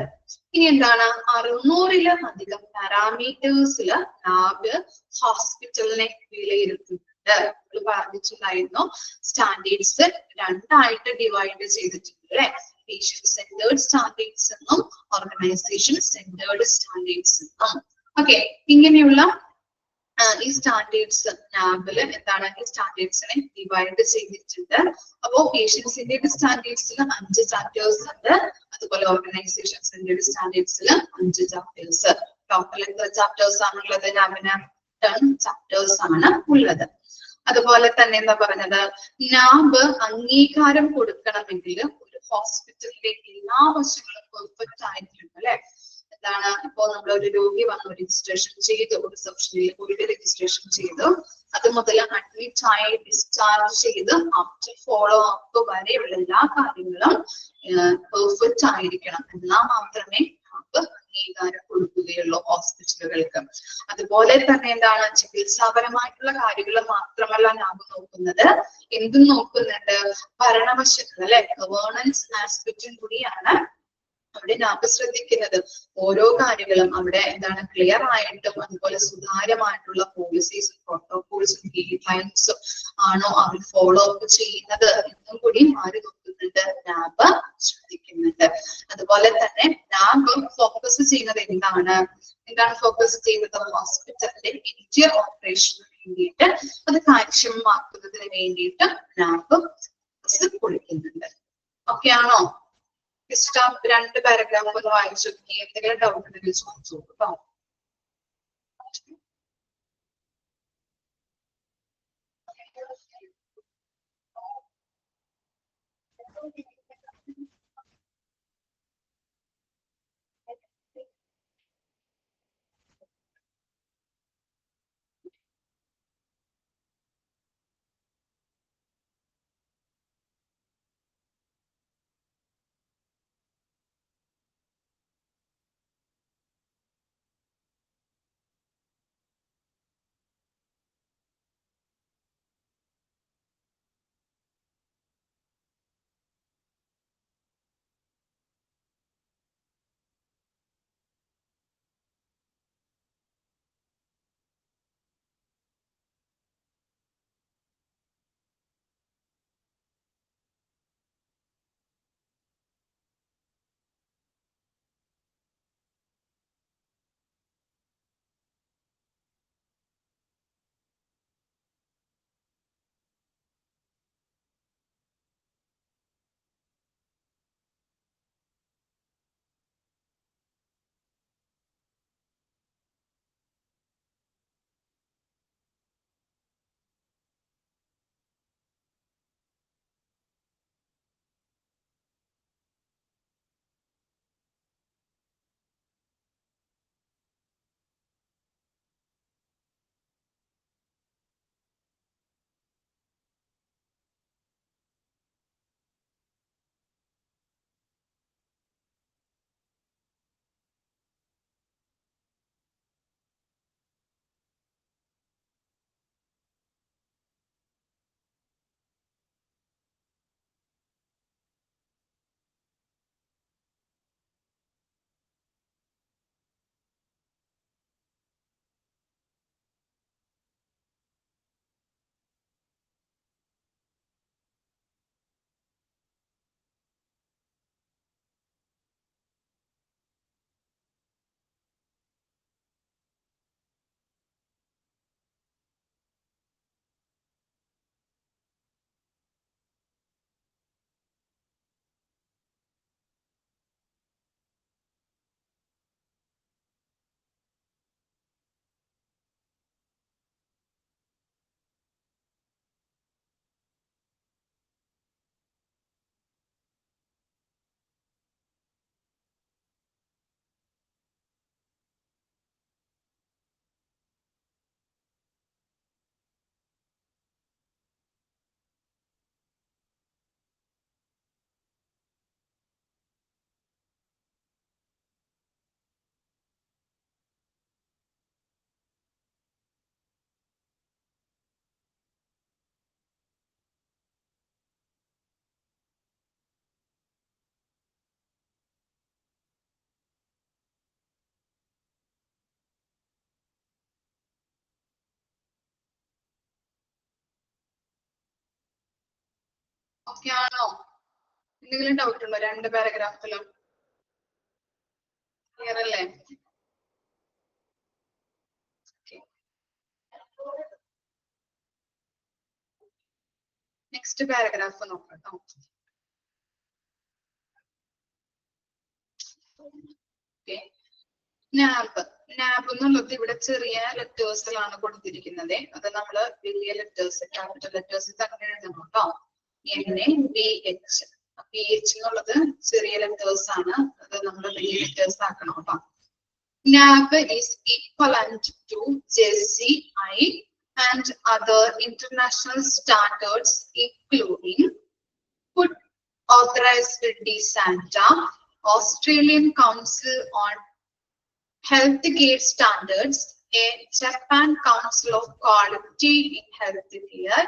ഇനി എന്താണ്? 600-ലധികം പാരാമീറ്റേഴ്സില് നാബ് ഹോസ്പിറ്റലിനെ വിലയിരുത്തുന്നുണ്ട്. നമ്മൾ പറഞ്ഞിട്ടുണ്ടായിരുന്നു സ്റ്റാൻഡേർഡ്സ് 2ആയിട്ട് ഡിവൈഡ് ചെയ്തിട്ടുണ്ട് അല്ലെ. പേഷ്യന്റ് സെന്റേർഡ് സ്റ്റാൻഡേർഡ്സ് എന്നും ഓർഗനൈസേഷൻ സെന്റേർഡ് സ്റ്റാൻഡേർഡ്സ് എന്നും. ഓക്കെ, ഇങ്ങനെയുള്ള ഈ സ്റ്റാൻഡേർഡ്സ് നാബില് എന്താണ്? ഈ സ്റ്റാൻഡേർഡ്സിനെ ഡിവൈഡ് ചെയ്തിട്ടുണ്ട്. അപ്പോ പേഷ്യന്റ് സെന്റേർഡ് സ്റ്റാൻഡേർഡ്സിൽ 5 ചാപ്റ്റേഴ്സ് ഉണ്ട്. അതുപോലെ ഓർഗനൈസേഷൻ സെന്റേർഡ് സ്റ്റാൻഡേർഡ്സിൽ 5 ചാപ്റ്റേഴ്സ്. ടോട്ടൽ എത്ര ചാപ്റ്റേഴ്സ് ആണുള്ളത്? നാബിന് 10 ചാപ്റ്റേഴ്സ് ആണ് ഉള്ളത്. അതുപോലെ തന്നെ എന്താ പറഞ്ഞത്? നാബ് അംഗീകാരം കൊടുക്കണമെങ്കിൽ ഹോസ്പിറ്റലിന്റെ എല്ലാ വശങ്ങളും പെർഫെക്റ്റ് ആയിട്ടുണ്ട് അല്ലെ. എന്താണ്? ഇപ്പോ നമ്മൾ ഒരു രോഗി വന്ന് രജിസ്ട്രേഷൻ ചെയ്തു, ഒരു സെക്ഷനിൽ പോയിട്ട് രജിസ്ട്രേഷൻ ചെയ്തു, അത് മുതൽ അഡ്മിറ്റ് ആയി ഡിസ്ചാർജ് ചെയ്ത് ആഫ്റ്റർ ഫോളോ അപ്പ് വരെയുള്ള എല്ലാ കാര്യങ്ങളും പെർഫെക്റ്റ് ആയിരിക്കണം. എന്നാൽ മാത്രമേ നമുക്ക് അംഗീകാരം കൊടുക്കുകയുള്ളൂ ഹോസ്പിറ്റലുകൾക്ക്. അതുപോലെ തന്നെ എന്താണ്? ചികിത്സാപരമായിട്ടുള്ള കാര്യങ്ങൾ മാത്രമല്ല നാം നോക്കുന്നത്, എന്തും നോക്കുന്നുണ്ട്? ഭരണവശങ്ങൾ അല്ലെ, ഗവേണൻസ് ആസ്പെക്റ്റും കൂടിയാണ് അവിടെ നാം ശ്രദ്ധിക്കുന്നത്. ഓരോ കാര്യങ്ങളും അവിടെ എന്താണ്? ക്ലിയർ ആയിട്ടും അതുപോലെ സുതാര്യമായിട്ടുള്ള പോളിസീസും പ്രോട്ടോകോൾസും ഗൈഡ് ലൈൻസും ആണോ അവർ ഫോളോ അപ്പ് ചെയ്യുന്നത് എന്നും കൂടി ആര് നോക്കുന്നുണ്ട്? നാബ് ശ്രദ്ധിക്കുന്നുണ്ട്. അതുപോലെ തന്നെ നാബ് ഫോക്കസ് ചെയ്യുന്നത് എന്താണ് ഫോക്കസ് ചെയ്യുന്നത്? ഹോസ്പിറ്റലിന്റെ ഇന്ത്യർ ഓപ്പറേഷന് വേണ്ടിയിട്ട് അത് കാര്യക്ഷമമാക്കുന്നതിന് വേണ്ടിയിട്ട് നാബ് കൊടുക്കുന്നുണ്ട്. ഓക്കെ ആണോ? ഇഷ്ടം 2 പാരഗ്രാഫ് ഒന്ന് വായിച്ചു നോക്കി. എന്തെങ്കിലും ഡൗട്ട് ഉണ്ടെങ്കിൽ ചോദിച്ചു കേട്ടോ. ഓക്കെ ആണോ? എന്തെങ്കിലും ഡൗട്ട് ഉണ്ടോ 2 പാരഗ്രാഫിലും? ക്ലിയർ അല്ലേ? നെക്സ്റ്റ് പാരഗ്രാഫ് നോക്കാം. നാബ് എന്നുള്ളത് ഇവിടെ ചെറിയ ലെറ്റേഴ്സിലാണ് കൊടുത്തിരിക്കുന്നത്. അത് നമ്മള് വലിയ ലെറ്റേഴ്സ് ക്യാപിറ്റൽ ലെറ്റേഴ്സ് തന്നെ എഴുതണം കേട്ടോ. NABH PH എന്നുള്ളത് ചെറിയ ലെറ്റേഴ്സ് ആണ്. അത് നമ്മൾ വലിയ ലെറ്റേഴ്സ് ആക്കണം കേട്ടോ. NAB is equivalent to JCI and other international standards including Food Authorized DSANTA, Australian Council on Healthcare Standards, a Japan Council of Quality in Healthcare,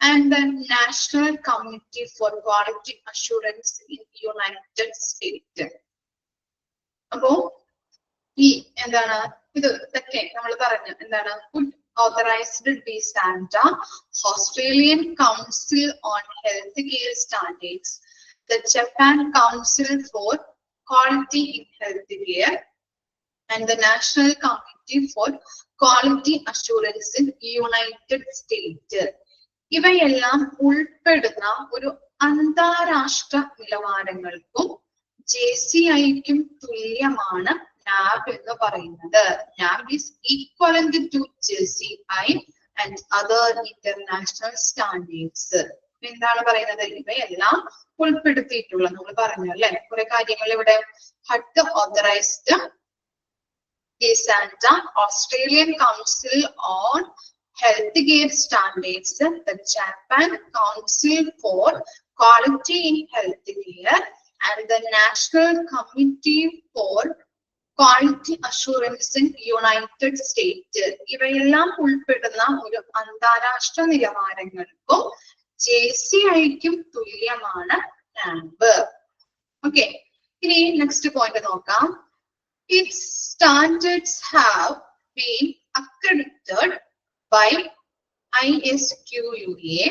and the National Committee for Quality Assurance in United States. അപ്പോ ഈ എന്താണ് ഇതൊക്കെ നമ്മൾ പറഞ്ഞു എന്താണ് food authorised DSANTA, Australian Council on Healthcare Standards, the Japan Council for Quality in Healthcare, and the National Committee for quality assurance in United state. ഇവയെല്ലാം ഉൾപ്പെടുന്ന ഒരു അന്താരാഷ്ട്ര നിലവാരങ്ങൾക്കും JCIക്കും തുല്യമാണ് NAB എന്ന് പറയുന്നത്. NAB is equivalent to JCI and other international standards. എന്താണ് പറയുന്നത്? ഇവയെല്ലാം ഉൾപ്പെടുത്തിയിട്ടുള്ള, നമ്മൾ പറഞ്ഞു അല്ലെ കുറെ കാര്യങ്ങൾ ഇവിടെ. HUD authorized GSANTA, Australian Council on Healthcare Standards, the Japan Council for Quality in Healthcare, and the National Committee for Quality Assurance in United States. ഇവയെല്ലാം ഉൾപ്പെടുന്ന ഒരു അന്താരാഷ്ട്ര നിലവാരങ്ങൾക്കും JCIക്കും തുല്യമാണ് NAB. ഓക്കെ, ഇനി നെക്സ്റ്റ് പോയിന്റ് നോക്കാം. Its standards have been accredited by ISQUA,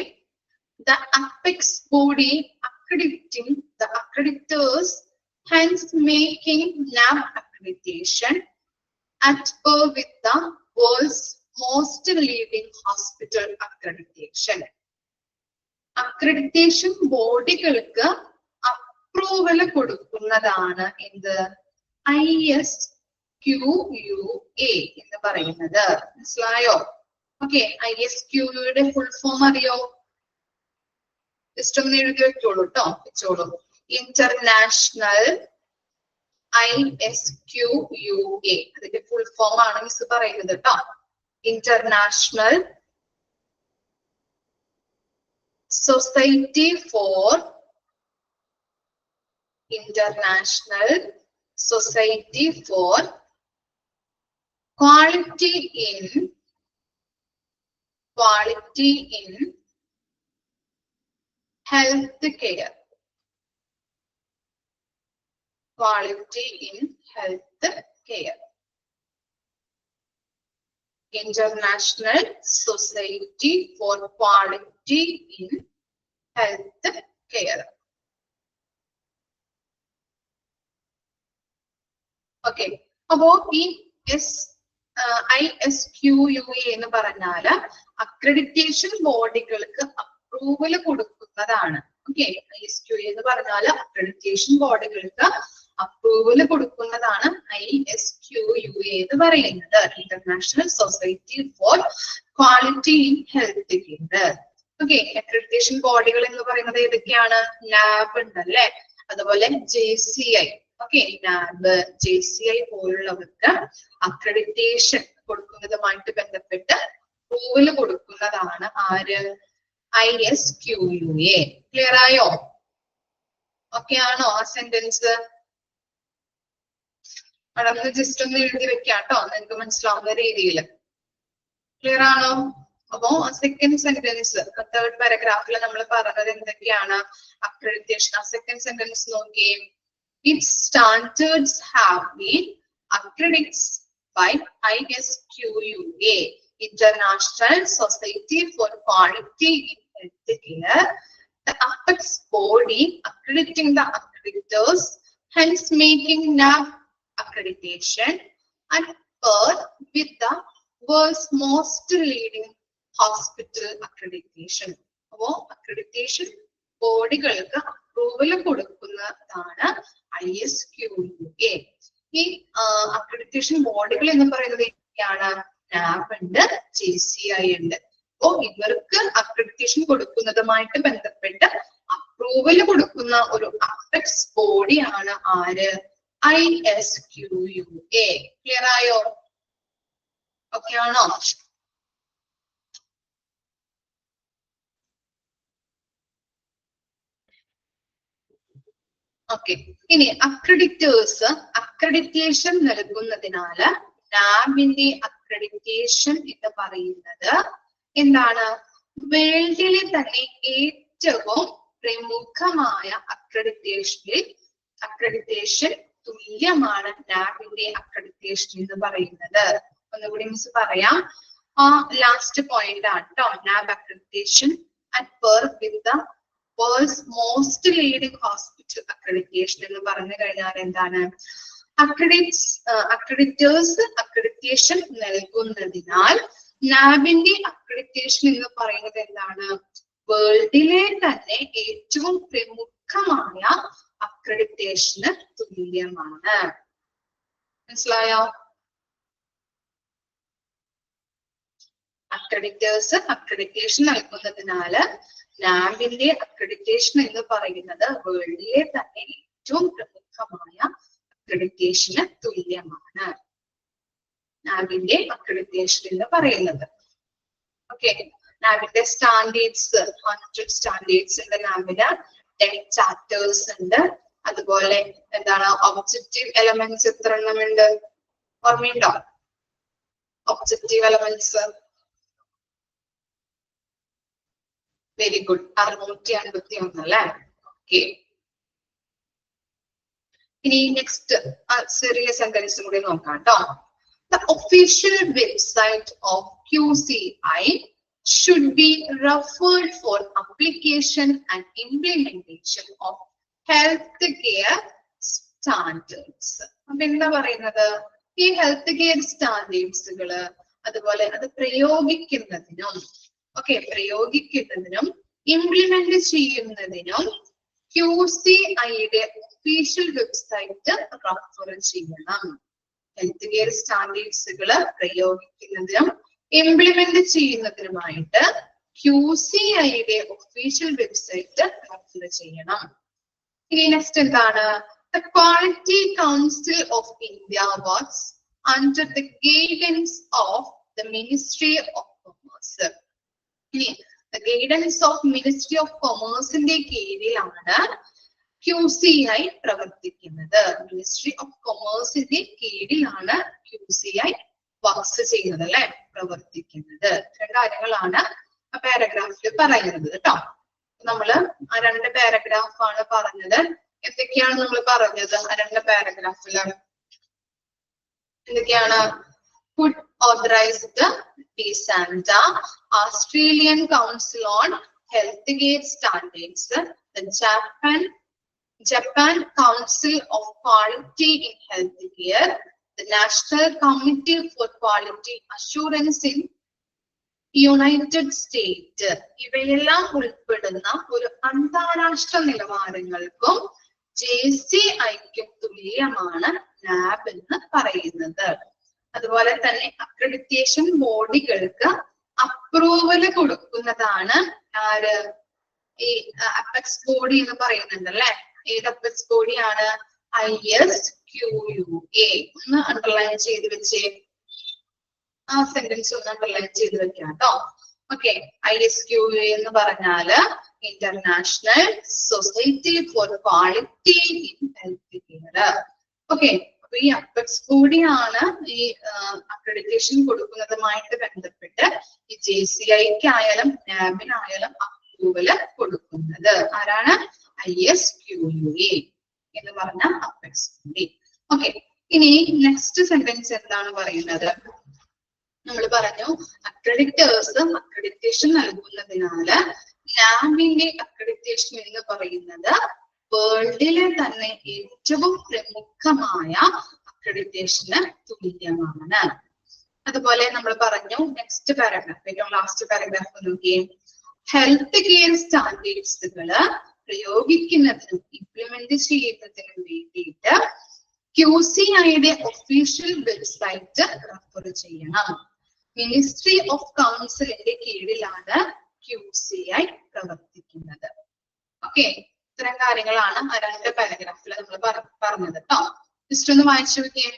the apex body accrediting the accreditors, hence making NAB accreditation at par with the world's most leading hospital accreditation. Accreditation ബോഡികൾക്ക് approval കൊടുക്കുന്നതാണ് എന്ത്? ISQUA എന്ന് പറയുന്നത്. മനസ്സിലായോ? Okay, ISQUയുടെ full form അറിയോ? Just ഒന്ന് എഴുതി വെച്ചോളൂ കേട്ടോ, വെച്ചോളൂ. ഇന്റർനാഷണൽ ISQUA, അതിന്റെ ഫുൾ ഫോം ആണ് മിസ് പറയുന്നത് കേട്ടോ. International Society for Quality in Healthcare. Quality in Healthcare. International Society for Quality in Healthcare. Okay, അപ്പോ ഈ ISQUA എന്ന് പറഞ്ഞാല് അക്രഡിറ്റേഷൻ ബോഡികൾക്ക് അപ്രൂവൽ കൊടുക്കുന്നതാണ്. ഓക്കെ, ISQA എന്ന് പറഞ്ഞാല് അക്രഡിറ്റേഷൻ ബോഡികൾക്ക് അപ്രൂവൽ കൊടുക്കുന്നതാണ് ISQUA എന്ന് പറയുന്നത്. International society for quality in health care. Okay, accreditation ബോഡികൾ എന്ന് പറയുന്നത് ഏതൊക്കെയാണ്? NAB ഉണ്ടല്ലേ, അതുപോലെ JCI. ഓക്കെ, NAB, JCI പോലുള്ളവർക്ക് അക്രഡിറ്റേഷൻ കൊടുക്കുന്നതുമായിട്ട് ബന്ധപ്പെട്ട് അപ്രൂവൽ കൊടുക്കുന്നതാണ് ആര്? ISQUA. ക്ലിയർ ആയോ? ഓക്കെ ആണോ ആ സെന്റൻസ്? അതൊന്ന് ജസ്റ്റ് ഒന്ന് എഴുതി വെക്കാം കേട്ടോ, നിങ്ങൾക്ക് മനസ്സിലാവുന്ന രീതിയിൽ. ക്ലിയർ ആണോ? അപ്പോ സെക്കൻഡ് സെന്റൻസ്, തേർഡ് പാരഗ്രാഫിൽ നമ്മൾ പറഞ്ഞത് എന്തൊക്കെയാണ്? അക്രഡിറ്റേഷൻ. ആ സെക്കൻഡ് സെന്റൻസ് നോക്കിയേ. Its standards have been accredited by ISQUA, International Society for Quality in Healthcare, the apex body accrediting the accreditors, hence making NAB accreditation at par with the world's most leading hospital accreditation. അപ്പോ accreditation ബോഡികൾക്ക് approval കൊടുക്കുന്നതാണ് ISQUA. ഈ accreditation ബോഡികൾ എന്ന് പറയുന്നത് എന്തൊക്കെയാണ്? NAB ഉണ്ട്, JCI ഉണ്ട്. അപ്പോ ഇവർക്ക് അക്രഡിറ്റേഷൻ കൊടുക്കുന്നതുമായിട്ട് ബന്ധപ്പെട്ട് അപ്രൂവൽ കൊടുക്കുന്ന ഒരു അപെക്സ് ബോഡിയാണ് ആര്? ISQUA. ക്ലിയർ ആയോ? ഓക്കെ ആണോ? ഓക്കെ, ഇനി അക്രഡിറ്റേഴ്സ് അക്രഡിറ്റേഷൻ നൽകുന്നതിനാല് NABന്റെ അക്രഡിറ്റേഷൻ എന്ന് പറയുന്നത് എന്താണ്? വേൾഡിലെ തന്നെ ഏറ്റവും പ്രമുഖമായ അക്രഡിറ്റേഷൻ തുല്യമാണ് NABന്റെ അക്രഡിറ്റേഷൻ എന്ന് പറയുന്നത്. ഒന്നുകൂടി മിസ് പറയാം, ലാസ്റ്റ് പോയിന്റ് ആണ് കേട്ടോ. NAB accreditation at par with the world's most leading hospital accreditation എന്ന് പറഞ്ഞു കഴിഞ്ഞാൽ എന്താണ്? അക്രഡിറ്റേഴ്സ് അക്രഡിറ്റേഷൻ നൽകുന്നതിനാൽ നാബിന്റെ അക്രഡിറ്റേഷൻ എന്ന് പറയുന്നത് എന്താണ്? വേൾഡിലെ തന്നെ ഏറ്റവും പ്രമുഖമായ അക്രഡിറ്റേഷന് തുല്യമാണ്. മനസ്സിലായോ? അക്രഡിറ്റേഴ്സ് അക്രഡിറ്റേഷൻ നൽകുന്നതിനാല് നാബിന്റെ അക്രഡിറ്റേഷൻ എന്ന് പറയുന്നത് വേൾഡിലെ തന്നെ ഏറ്റവും പ്രമുഖമായ അക്രഡിറ്റേഷന് തുല്യമാണ്. നാബിന്റെ അക്രഡിറ്റേഷൻ എന്ന് പറയുന്നത്. ഓക്കെ, നാബിന്റെ സ്റ്റാൻഡേർഡ്സ് 100 സ്റ്റാൻഡേർഡ്സ് ഉണ്ട്. നാബിന് 10 ചാപ്റ്റേഴ്സ് ഉണ്ട്. അതുപോലെ എന്താണ് ഒബ്ജക്റ്റീവ് എലമെന്റ്സ് എത്ര എണ്ണം ഉണ്ട്? ഓർമ്മയുണ്ടോ? ഒബ്ജക്റ്റീവ് എലമെന്റ്സ് വെരി ഗുഡ്, 651 അല്ലെ? ഓക്കെ, ഇനി നെക്സ്റ്റ് ചെറിയ സെന്റൻസ് കൂടി നോക്കാം കേട്ടോ. The official website of QCI should be referred for application and implementation of healthcare standards. അപ്പൊ എന്താ പറയുന്നത്? ഈ ഹെൽത്ത് കെയർ സ്റ്റാൻഡേർഡ്സുകള് അതുപോലെ അത് പ്രയോഗിക്കുന്നതിനും ഇംപ്ലിമെന്റ് ചെയ്യുന്നതിനും QCIയുടെ ഒഫീഷ്യൽ വെബ്സൈറ്റ് റെഫർ ചെയ്യണം. ഹെൽത്ത് കെയർ സ്റ്റാൻഡേർഡ്സുകള് പ്രയോഗിക്കുന്നതിനും ഇംപ്ലിമെന്റ് ചെയ്യുന്നതിനുമായിട്ട് QCIയുടെ ഒഫീഷ്യൽ വെബ്സൈറ്റ് റെഫർ ചെയ്യണം. ഇനി നെക്സ്റ്റ് എന്താണ്? The Quality Council of India works under the guidance of the Ministry of Commerce. ഇനി the guidance of Ministry of Commerceന്റെ കീഴിലാണ് QCI പ്രവർത്തിക്കുന്നത്. മിനിസ്ട്രി ഓഫ് കൊമേഴ്സിന്റെ കീഴിലാണ് QCI വർക്ക്സ് ചെയ്യുന്നത് അല്ലെ, പ്രവർത്തിക്കുന്നത്. രണ്ട് കാര്യങ്ങളാണ് ആ പാരഗ്രാഫിൽ പറയുന്നത് കേട്ടോ. നമ്മള് ആ 2 പാരഗ്രാഫാണ് പറഞ്ഞത്. എന്തൊക്കെയാണ് നമ്മൾ പറഞ്ഞത് ആ 2 പാരഗ്രാഫില്? എന്തൊക്കെയാണ്? Could authorize the DSANDA, Australian Council on Healthcare Standards, the Japan Council of Quality in Healthcare, the National Committee for Quality Assurance in United state. ഇവയെല്ലാം ഉൾപ്പെടുന്ന ഒരു അന്താരാഷ്ട്ര നിലവാരങ്ങൾക്കും JCIക്കും തുല്യമാണ് നാബ് എന്ന് പറയുന്നത്. അതുപോലെ തന്നെ അക്രഡിറ്റേഷൻ ബോഡികൾക്ക് അപ്രൂവല് കൊടുക്കുന്നതാണ് ആര്? ഈ അപെക്സ് ബോഡി എന്ന് പറയുന്നുണ്ട് അല്ലെ. ഏത് അപെക്സ് ബോഡിയാണ്? ISQUA. ഒന്ന് അണ്ടർലൈൻ ചെയ്ത് വെച്ചേ, ആ സെന്റൻസ് ഒന്ന് അണ്ടർലൈൻ ചെയ്ത് വെക്കാം കേട്ടോ. ഓക്കെ, ISQA എന്ന് പറഞ്ഞാല് international society for quality in health care. Okay, അപ്പൊ ഈ അപെക്സ് ബോഡിയാണ് ഈ അക്രഡിറ്റേഷൻ കൊടുക്കുന്നതുമായിട്ട് ബന്ധപ്പെട്ട് ഈ JCIക്കായാലും നാബിനായാലും അപ്രൂവല് കൊടുക്കുന്നത്. ആരാണ്? ISQA എന്ന് പറഞ്ഞ അപെക്സ് ബോഡി. ഓക്കെ, ഇനി നെക്സ്റ്റ് സെന്റൻസ് എന്താണ് പറയുന്നത്? നമ്മൾ പറഞ്ഞു അക്രഡിറ്റേഴ്സ് അക്രഡിറ്റേഷൻ നൽകുന്നതിനാല് നാബിന്റെ അക്രഡിറ്റേഷൻ എന്ന് പറയുന്നത് വേൾഡിലെ തന്നെ ഏറ്റവും പ്രമുഖമായ അക്രഡിറ്റേഷന് തുല്യമാണ്. അതുപോലെ നമ്മൾ പറഞ്ഞു നെക്സ്റ്റ് പാരഗ്രാഫ്, ഏറ്റവും ലാസ്റ്റ് പാരഗ്രാഫ് നോക്കിയേ. ഹെൽത്ത് കെയർ സ്റ്റാൻഡേർഡ്സുകള് പ്രയോഗിക്കുന്നതിനും ഇംപ്ലിമെന്റ് ചെയ്യുന്നതിനും വേണ്ടിയിട്ട് QCIയുടെ ഒഫീഷ്യൽ വെബ്സൈറ്റ് റെഫർ ചെയ്യണം. മിനിസ്ട്രി ഓഫ് കൗൺസിലിന്റെ കീഴിലാണ് QCI പ്രവർത്തിക്കുന്നത്. ഓക്കെ, ഇത്തരം കാര്യങ്ങളാണ് ആ 2 പാരഗ്രാഫിൽ നമ്മൾ പറഞ്ഞത് കേട്ടോ. ജസ്റ്റ് ഒന്ന് വായിച്ചു നോക്കിയേ.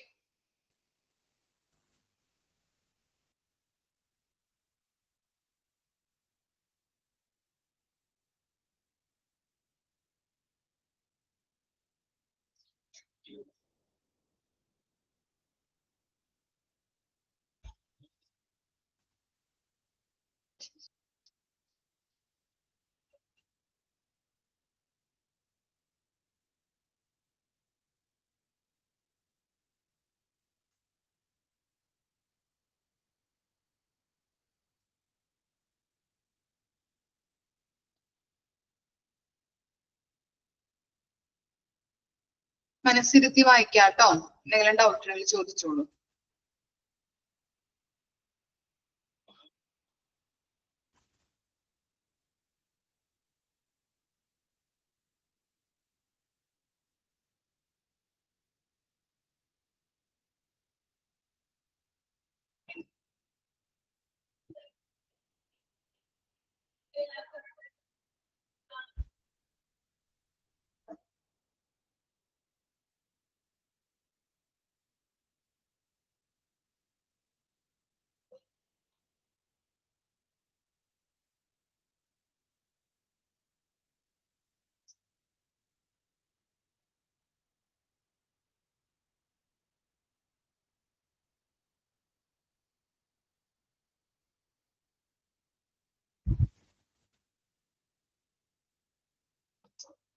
മനസ്സിരുത്തി വായിക്കാട്ടോ. എന്തെങ്കിലും ഡൗട്ട് ഉണ്ടെങ്കിൽ ചോദിച്ചോളൂ.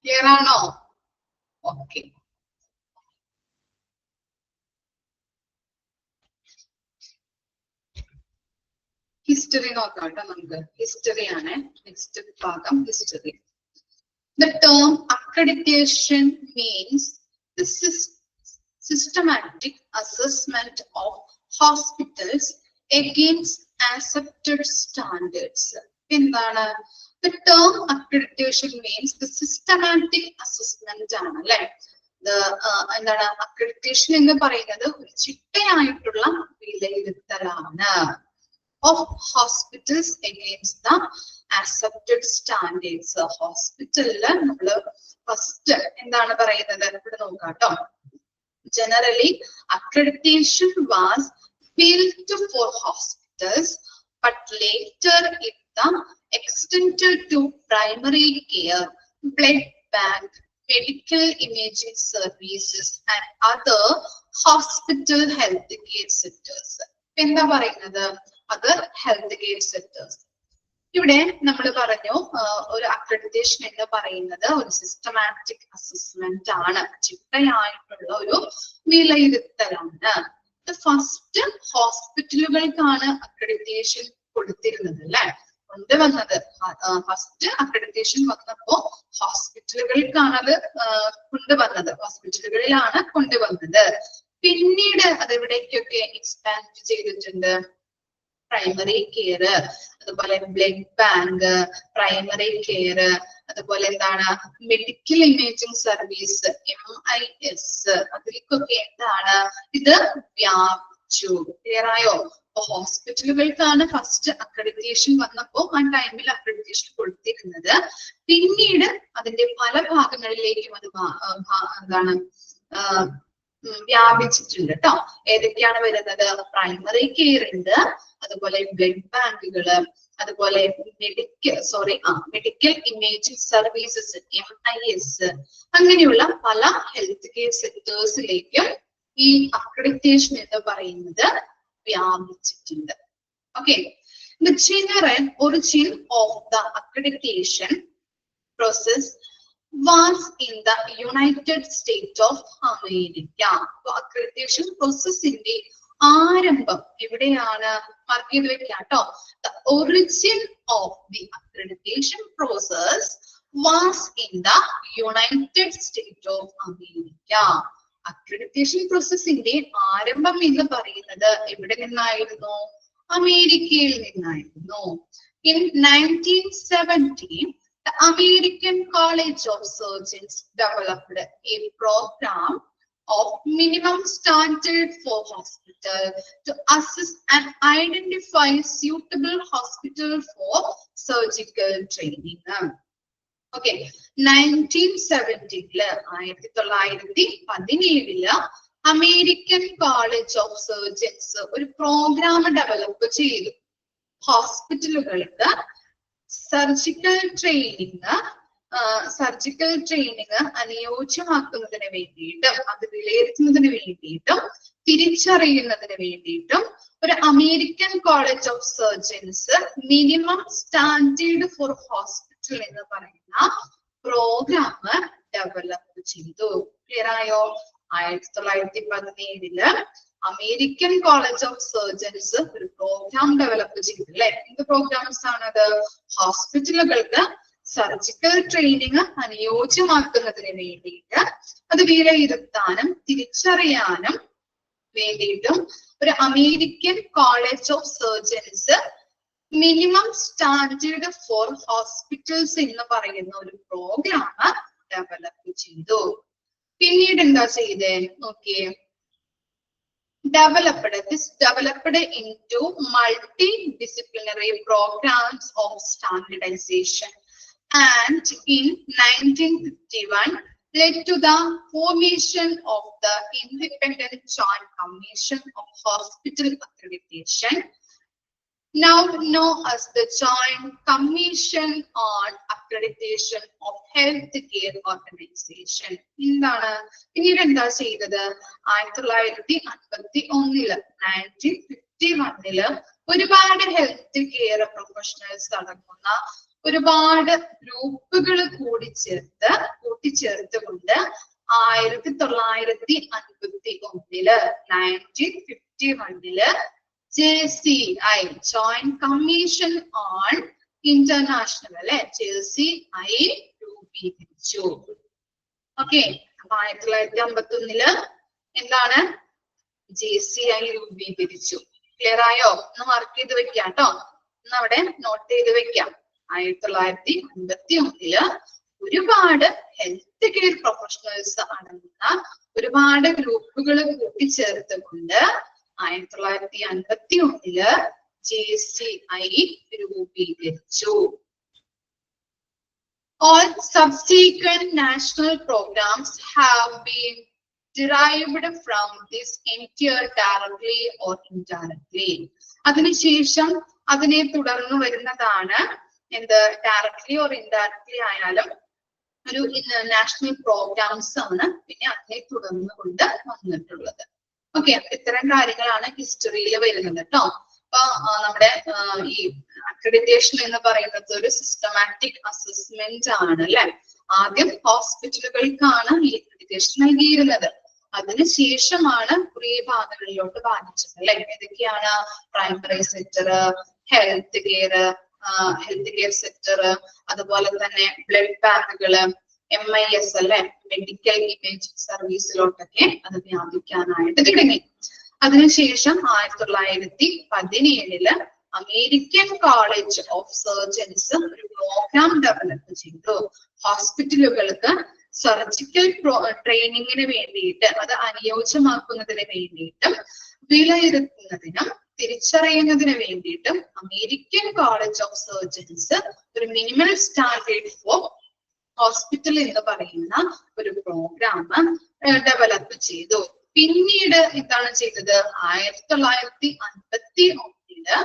ക്ലിയർ ആണോ? ഓക്കെ. ഹിസ്റ്ററി നോക്കാം കേട്ടോ. നമുക്ക് ഹിസ്റ്ററി ആണ് നെക്സ്റ്റ് ഭാഗം. History. The term accreditation means the systematic assessment of hospitals against accepted standards. എന്താണ്? The term accreditation means the systematic assessment ആണ് അല്ലെ. എന്താണ് accreditation എന്ന് പറയുന്നത് ഒരു ചിട്ടയായിട്ടുള്ള വിലയിരുത്തലാണ് of hospitals against the accepted standards. ഹോസ്പിറ്റലില് നമ്മള് ഫസ്റ്റ് എന്താണ് പറയുന്നത് ഇവിടെ നോക്കാം കേട്ടോ. Generally, accreditation was built for hospitals, but later it extended to primary care, blood bank, medical imaging services, and other hospital healthcare sectors. എന്താ പറയുന്നത്? other healthcare sectors. ഇവിടെ നമ്മൾ പറഞ്ഞു ഒരു അക്രഡിറ്റേഷൻ എന്ന് പറയുന്നത് ഒരു സിസ്റ്റമാറ്റിക് അസസ്മെന്റ് ആണ്, ചിട്ടയായിട്ടുള്ള ഒരു വിലയിരുത്തലാണ്. ഫസ്റ്റ് ഹോസ്പിറ്റലുകൾക്കാണ് അക്രഡിറ്റേഷൻ കൊടുത്തിരുന്നത് അല്ലെ, കൊണ്ടുവന്നത്. ഫസ്റ്റ് അക്രഡിറ്റേഷൻ വന്നപ്പോ ഹോസ്പിറ്റലുകൾക്കാണ് അത് കൊണ്ടുവന്നത്, ഹോസ്പിറ്റലുകളിലാണ് കൊണ്ടുവന്നത്. പിന്നീട് അതെവിടേക്കൊക്കെ എക്സ്പാൻഡ് ചെയ്തിട്ടുണ്ട്? പ്രൈമറി കെയർ, അതുപോലെ ബ്ലഡ് ബാങ്ക്, പ്രൈമറി കെയർ, അതുപോലെ എന്താണ് മെഡിക്കൽ ഇമേജിംഗ് സർവീസ് MIS, അതിലേക്കൊക്കെ എന്താണ് ഇത് വ്യാപിച്ചു. ക്ലിയർ ആയോ? അപ്പൊ ഹോസ്പിറ്റലുകൾക്കാണ് ഫസ്റ്റ് അക്രഡിറ്റേഷൻ വന്നപ്പോ ആ ടൈമിൽ അക്രഡിറ്റേഷൻ കൊടുത്തിരുന്നത്. പിന്നീട് അതിന്റെ പല ഭാഗങ്ങളിലേക്കും അത് എന്താണ് വ്യാപിച്ചിട്ടുണ്ട് കേട്ടോ. ഏതൊക്കെയാണ് വരുന്നത്? പ്രൈമറി കെയർ ഉണ്ട്, അതുപോലെ ബ്ലഡ് ബാങ്കുകള്, അതുപോലെ മെഡിക്കൽ ഇമേജിംഗ് സർവീസസ് MIS, അങ്ങനെയുള്ള പല ഹെൽത്ത് കെയർ സെക്ടേഴ്സിലേക്കും ഈ അക്രഡിറ്റേഷൻ എന്ന് പറയുന്നത് വ്യാപിച്ചിട്ടുണ്ട്. Okay. The general origin of the accreditation process was in the United States of America. So accreditation processന്റെ ആരംഭം എവിടെയാണ്? മാർക്ക് ചെയ്ത് വെക്കാം കേട്ടോ. The origin of the accreditation process was in the United States of America. Accreditation പ്രോസസ്സിന്റെ ആരംഭം എന്ന് പറയുന്നത് എവിടെ നിന്നായിരുന്നു? അമേരിക്കയിൽ നിന്നായിരുന്നു. In 1970, the American College of Surgeons developed a program of minimum standard for hospital to assess and identify suitable hospital for surgical training. Okay, 1970 1917 American College of Surgeons ഒരു program develop ചെയ്തു. ഹോസ്പിറ്റലുകൾക്ക് സർജിക്കൽ ട്രെയിനിങ് അനുയോജ്യമാക്കുന്നതിന് വേണ്ടിയിട്ടും അത് വിലയിരുത്തുന്നതിന് വേണ്ടിയിട്ടും തിരിച്ചറിയുന്നതിന് വേണ്ടിയിട്ടും ഒരു American College of Surgeons minimum standard for hospital എന്ന് പറയുന്ന പ്രോഗ്രാം ഡെവലപ്പ് ചെയ്തു. ക്ലിയർ ആയോ? 1917 അമേരിക്കൻ കോളേജ് ഓഫ് സർജൻസ് ഒരു പ്രോഗ്രാം ഡെവലപ്പ് ചെയ്തു അല്ലെ. എന്ത് പ്രോഗ്രാംസ് ആണത്? ഹോസ്പിറ്റലുകൾക്ക് സർജിക്കൽ ട്രെയിനിങ് അനുയോജ്യമാക്കുന്നതിന് വേണ്ടിയിട്ട് അത് വിലയിരുത്താനും തിരിച്ചറിയാനും വേണ്ടിയിട്ടും ഒരു American College of Surgeons minimum standard for hospitals എന്ന് പറയുന്ന ഒരു പ്രോഗ്രാം ഡെവലപ്പ് ചെയ്തു. പിന്നീട് എന്താ ചെയ്തേ നോക്കിയേ, this developed into multidisciplinary programs of standardization, and in 1951 led to the formation of the Independent Joint Commission of Hospital Accreditation, now known as the Joint Commission on Accreditation of Healthcare Organization. എന്താണ് പിന്നീട് എന്താ ചെയ്തത്? 1951 1951 ഒരുപാട് health care professionals അടങ്ങുന്ന ഒരുപാട് ഗ്രൂപ്പുകൾ കൂട്ടിച്ചേർത്തുകൊണ്ട് 1951 JCI Joint Commission on International അല്ലെ JCI രൂപീകരിച്ചു. ഓക്കെ, അപ്പൊ 1951 എന്താണ് JCI രൂപീകരിച്ചു. ക്ലിയർ ആയോ? ഒന്ന് മാർക്ക് ചെയ്ത് വെക്കാം കേട്ടോ, ഒന്ന് അവിടെ നോട്ട് ചെയ്ത് വെക്കാം. 1951 ഒരുപാട് ഹെൽത്ത് കെയർ പ്രൊഫഷണൽസ് അടങ്ങുന്ന ഒരുപാട് ഗ്രൂപ്പുകൾ കൂട്ടിച്ചേർത്തുകൊണ്ട് 1951 JCI രൂപീകരിച്ചു. All subsequent national programs have been derived from this entire directly or indirectly. അതിനുശേഷം അതിനെ തുടർന്ന് വരുന്നതാണ് എന്ത്, ഡയറക്ട്ലി ഓർ ഇൻഡയറക്ട്ലി ആയാലും ഒരു നാഷണൽ പ്രോഗ്രാംസ് ആണ് പിന്നെ അതിനെ തുടർന്ന് കൊണ്ട് വന്നിട്ടുള്ളത്. ഓക്കെ, ഇത്തരം കാര്യങ്ങളാണ് ഹിസ്റ്ററിയിൽ വരുന്നത് കേട്ടോ. അപ്പൊ നമ്മുടെ ഈ അക്രഡിറ്റേഷൻ എന്ന് പറയുന്നത് ഒരു സിസ്റ്റമാറ്റിക് അസസ്മെന്റ് ആണ് അല്ലെ. ആദ്യം ഹോസ്പിറ്റലുകൾക്കാണ് ഈ അക്രഡിറ്റേഷൻ നൽകിയിരുന്നത്, അതിനുശേഷമാണ് കുറേ ഭാഗങ്ങളിലോട്ട് ബാധിച്ചത് അല്ലെ. ഏതൊക്കെയാണ്? Primary sector, health care sector, അതുപോലെ തന്നെ ബ്ലഡ് ബാങ്കുകള്, MIS അല്ലെ, മെഡിക്കൽ ഇമേജ് സർവീസിലോട്ടൊക്കെ അത് വ്യാപിക്കാനായിട്ട് തുടങ്ങി. അതിനുശേഷം 1917 അമേരിക്കൻ കോളേജ് ഓഫ് സർജൻസ് ഒരു പ്രോഗ്രാം ഡെവലപ്പ് ചെയ്തു. ഹോസ്പിറ്റലുകൾക്ക് സർജിക്കൽ ട്രെയിനിങ്ങിന് വേണ്ടിയിട്ട് അത് അനുയോജ്യമാക്കുന്നതിന് വേണ്ടിയിട്ടും വിലയിരുത്തുന്നതിനും തിരിച്ചറിയുന്നതിന് വേണ്ടിയിട്ടും അമേരിക്കൻ കോളേജ് ഓഫ് സർജൻസ് ഒരു മിനിമം സ്റ്റാൻഡേർഡ് ഫോർ ഹോസ്പിറ്റൽ എന്ന് പറയുന്ന ഒരു പ്രോഗ്രാം ഡെവലപ്പ് ചെയ്തു. പിന്നീട് എന്താണ് ചെയ്തത്? 1951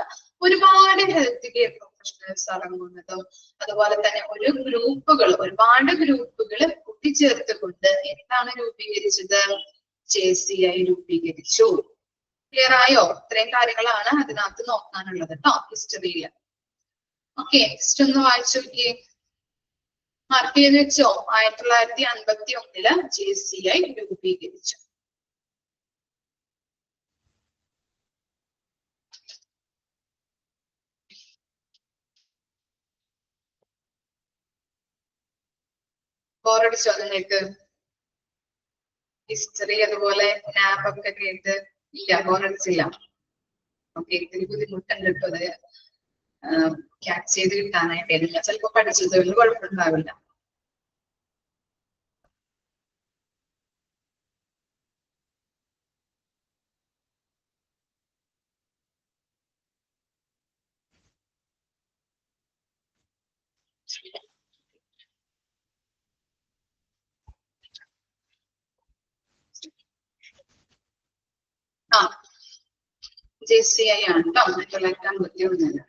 ഒരുപാട് ഹെൽത്ത് കെയർ പ്രൊഫഷണൽസ് അടങ്ങുന്നതും അതുപോലെ തന്നെ ഒരുപാട് ഗ്രൂപ്പുകൾ കൂട്ടിച്ചേർത്തുകൊണ്ട് എന്താണ് രൂപീകരിച്ചത്? JCI രൂപീകരിച്ചു. ക്ലിയർ ആയോ? ഇത്രയും കാര്യങ്ങളാണ് അതിനകത്ത് നോക്കാനുള്ളത് കേട്ടോ ഹിസ്റ്ററിയിൽ. ഓക്കെ, നെക്സ്റ്റ് ഒന്ന് വായിച്ചു നോക്കിയേ, മാർക്ക് ചെയ്ത് വെച്ചോ. 1951 JCI രൂപീകരിച്ചു. ബോറടിച്ചോ നിങ്ങൾക്ക്? ഹിസ്റ്ററി അതുപോലെ നാപ്പൊക്കെ കേട്ട് ഇല്ല, ബോറടിച്ചില്ല? ഓക്കെ, ഇതിന് ബുദ്ധിമുട്ടുണ്ട് കേട്ടോ അത് ക്യാച്ച് ചെയ്ത് കിട്ടാനായിട്ട്. എനിക്ക് ചിലപ്പോ പഠിച്ചതുകൊണ്ട് കുഴപ്പമുണ്ടാവില്ല. JCI ആണ് കേട്ടോ 1951.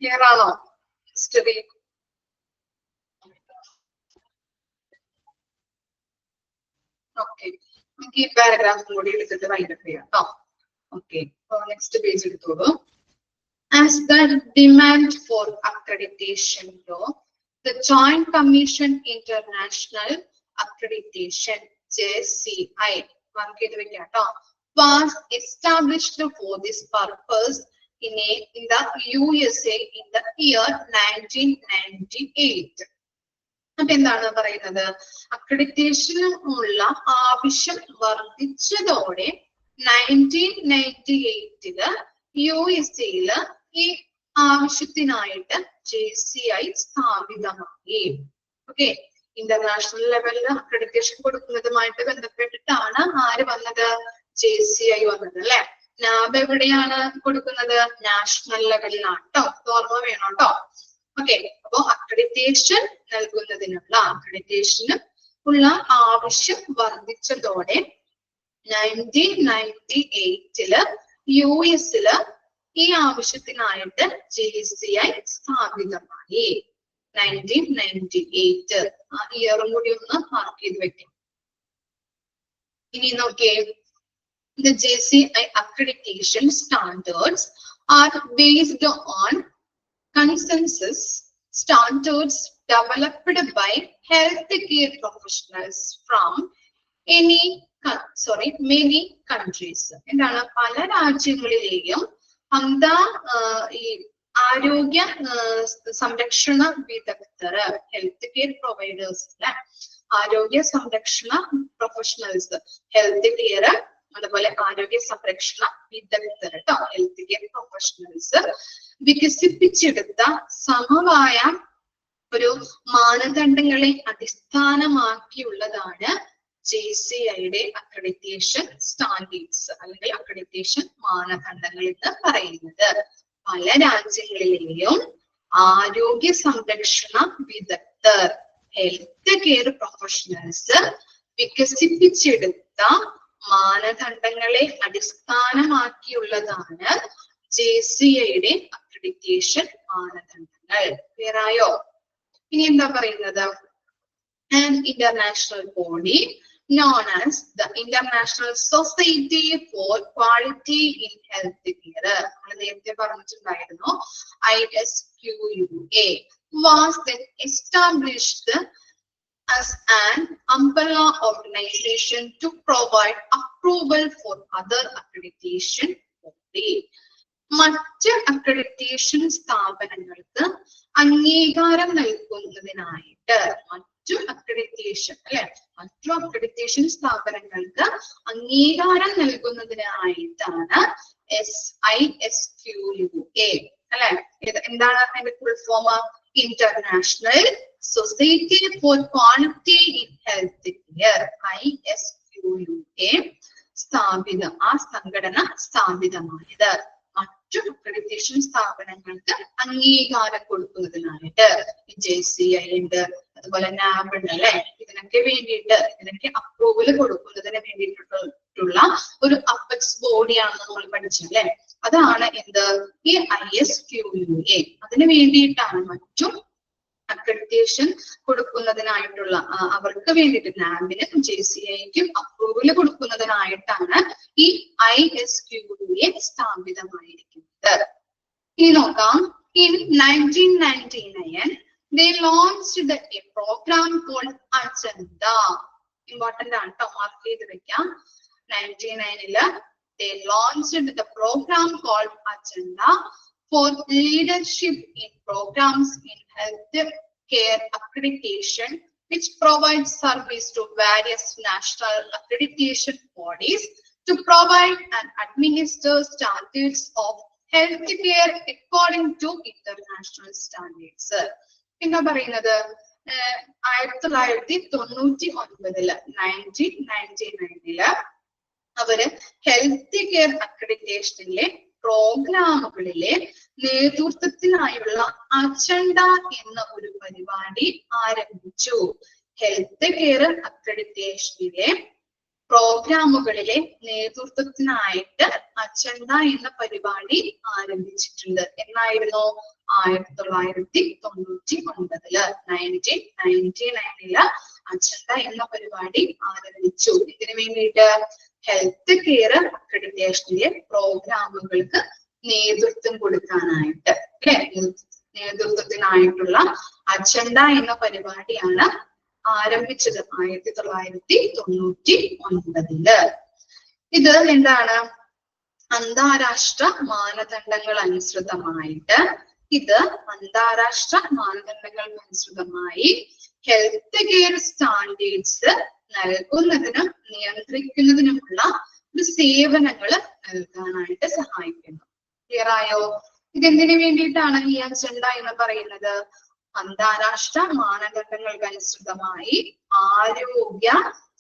ക്ലിയർ ആണോ? ഹിസ്റ്ററി ഓക്കെ, നമുക്ക് ഈ പാരഗ്രാഫ് കൂടി എടുത്തിട്ട് വൈൻഡപ്പ് ചെയ്യാം കേട്ടോ. ഓക്കെ, നെക്സ്റ്റ് പേജ് എടുത്തോളൂ. As the demand for accreditation law, the Joint Commission International Accreditation (JCI) was established for this purpose in the USA in the year 1998. അപ്പൊ എന്താണ് പറയുന്നത്? അക്രഡിറ്റേഷനുള്ള ആവശ്യം വർദ്ധിച്ചതോടെ 1998 USA ഈ ആവശ്യത്തിനായിട്ട് JCI സ്ഥാപിതമായി. ഓക്കെ, ഇന്റർനാഷണൽ ലെവലിൽ അക്രഡിറ്റേഷൻ കൊടുക്കുന്നതുമായിട്ട് ബന്ധപ്പെട്ടിട്ടാണ് ആര് വന്നത്? JCI വന്നത് അല്ലെ. നാബ് എവിടെയാണ് കൊടുക്കുന്നത്? നാഷണൽ ലെവലിലാണ് കേട്ടോ, ഓർമ്മ വേണം കേട്ടോ. ഓക്കെ, അപ്പൊ അക്രഡിറ്റേഷൻ നൽകുന്നതിനുള്ള അക്രഡിറ്റേഷന് ഉള്ള ആവശ്യം വർദ്ധിച്ചതോടെ 1998 US ഈ ആവശ്യത്തിനായിട്ട് JCI സ്ഥാപിതമായി. 1998 ആ ഇയറും കൂടി ഒന്ന് മാർക്ക് ചെയ്ത് വെക്കാം. ഇനി നോക്കിയേ, the JCI accreditation standards are based on consensus standards developed by healthcare professionals from many countries. എന്താണ്? പല രാജ്യങ്ങളിലെയും ഈ ആരോഗ്യ സംരക്ഷണ വിദഗ്ധർ, ഹെൽത്ത് കെയർ പ്രൊവൈഡേഴ്സ് അല്ലെ, ആരോഗ്യ സംരക്ഷണ പ്രൊഫഷണൽസ്, ഹെൽത്ത് കെയർ അതുപോലെ ആരോഗ്യ സംരക്ഷണ വിദഗ്ധർ കേട്ടോ, ഹെൽത്ത് കെയർ പ്രൊഫഷണൽസ് വികസിപ്പിച്ചെടുത്ത സമവായ ഒരു മാനദണ്ഡങ്ങളെ അടിസ്ഥാനമാക്കിയുള്ളതാണ് JCIയുടെ അക്രഡിറ്റേഷൻ സ്റ്റാൻഡേർഡ്സ് അല്ലെങ്കിൽ അക്രഡിറ്റേഷൻ മാനദണ്ഡങ്ങൾ എന്ന് പറയുന്നത്. പല രാജ്യങ്ങളിലെയും ആരോഗ്യ സംരക്ഷണ വിദഗ്ധർ, ഹെൽത്ത് കെയർ പ്രൊഫഷണൽസ് വികസിപ്പിച്ചെടുത്ത മാനദണ്ഡങ്ങളെ അടിസ്ഥാനമാക്കിയുള്ളതാണ് JCIയുടെ അക്രഡിറ്റേഷൻ മാനദണ്ഡങ്ങൾ. ക്ലിയർ ആയോ? ഇനി എന്താ പറയുന്നത്? An international body known as the International Society for Quality in Healthcare, നേരത്തെ പറഞ്ഞിട്ടുണ്ടായിരുന്നു, ISQUA, was then established as an umbrella organization to provide approval for other accreditation body. മറ്റ് അക്രഡിറ്റേഷൻ സ്ഥാപനങ്ങൾക്ക് അംഗീകാരം നൽകുന്നതിനായിട്ട് മറ്റു അക്രഡിറ്റേഷൻ സ്ഥാപനങ്ങൾക്ക് അംഗീകാരം നൽകുന്നതിനായിട്ടാണ് ISQUA അല്ലെ. എന്താണ് അതിന്റെ full form? International society for quality in health care. ISQUA ആ സംഘടന സ്ഥാപിതമായത് മറ്റു അക്രഡിറ്റേഷൻ സ്ഥാപനങ്ങൾക്ക് അംഗീകാരം കൊടുക്കുന്നതിനായിട്ട്. JCI ഉണ്ട്, അതുപോലെ NAB ഉണ്ട് അല്ലെ. ഇതിനൊക്കെ അപ്രൂവൽ കൊടുക്കുന്നതിന് വേണ്ടിയിട്ടുള്ള ഒരു അപ്പെക്സ് ബോഡിയാണെന്ന് നമ്മൾ പഠിച്ചല്ലേ. അതാണ് എന്ത്? ഈ ISQUA. അതിനു വേണ്ടിയിട്ടാണ് മറ്റും അക്രഡിറ്റേഷൻ കൊടുക്കുന്നതിനായിട്ടുള്ള അവർക്ക് വേണ്ടിയിട്ട് NAB-നും JCI-ക്കും അപ്രൂവൽ കൊടുക്കുന്നതിനായിട്ടാണ് ഈ ISQUA സ്ഥാപിതമായിരിക്കുന്നത്. ഇനി നോക്കാം. In 1999 they launched a program called Agenda. Important ആണ് ട്ടോ, മാർക്ക് ചെയ്ത് വെക്കാം. 1999 they launched the program called Agenda for leadership in programs in health care accreditation, which provides service to various national accreditation bodies to provide and administer standards of health care according to international standards. എന്താ പറയുന്നത്? 1999 അവര് health care അക്രഡിറ്റേഷനിലെ പ്രോഗ്രാമുകളിലെ നേതൃത്വത്തിനായുള്ള agenda എന്ന ഒരു പരിപാടി ആരംഭിച്ചു. Health care അക്രഡിറ്റേഷനിലെ പ്രോഗ്രാമുകളിലെ നേതൃത്വത്തിനായിട്ട് agenda എന്ന പരിപാടി ആരംഭിച്ചിട്ടുണ്ട്. എന്നായിരുന്നു? 1999 1999 അജണ്ട എന്ന പരിപാടി ആരംഭിച്ചു. ഇതിനു വേണ്ടിയിട്ട് ഹെൽത്ത് കെയർ അക്രഡിറ്റേഷനിലെ പ്രോഗ്രാമുകൾക്ക് നേതൃത്വം കൊടുക്കാനായിട്ട് അല്ലെ, നേതൃത്വത്തിനായിട്ടുള്ള അജണ്ട എന്ന പരിപാടിയാണ് ആരംഭിച്ചത് 1999. ഇത് എന്താണ്? അന്താരാഷ്ട്ര മാനദണ്ഡങ്ങൾ അനുസൃതമായിട്ട് അനുസൃതമായി ഹെൽത്ത് കെയർ സ്റ്റാൻഡേർഡ്സ് നൽകുന്നതിനും നിയന്ത്രിക്കുന്നതിനുമുള്ള ഒരു സേവനങ്ങൾ നൽകാനായിട്ട് സഹായിക്കുന്നു. ക്ലിയർ ആയോ? ഇതെന്തിനു വേണ്ടിയിട്ടാണ് ഈ അജണ്ട എന്ന് പറയുന്നത്? അന്താരാഷ്ട്ര മാനദണ്ഡങ്ങൾക്ക് അനുസൃതമായി ആരോഗ്യ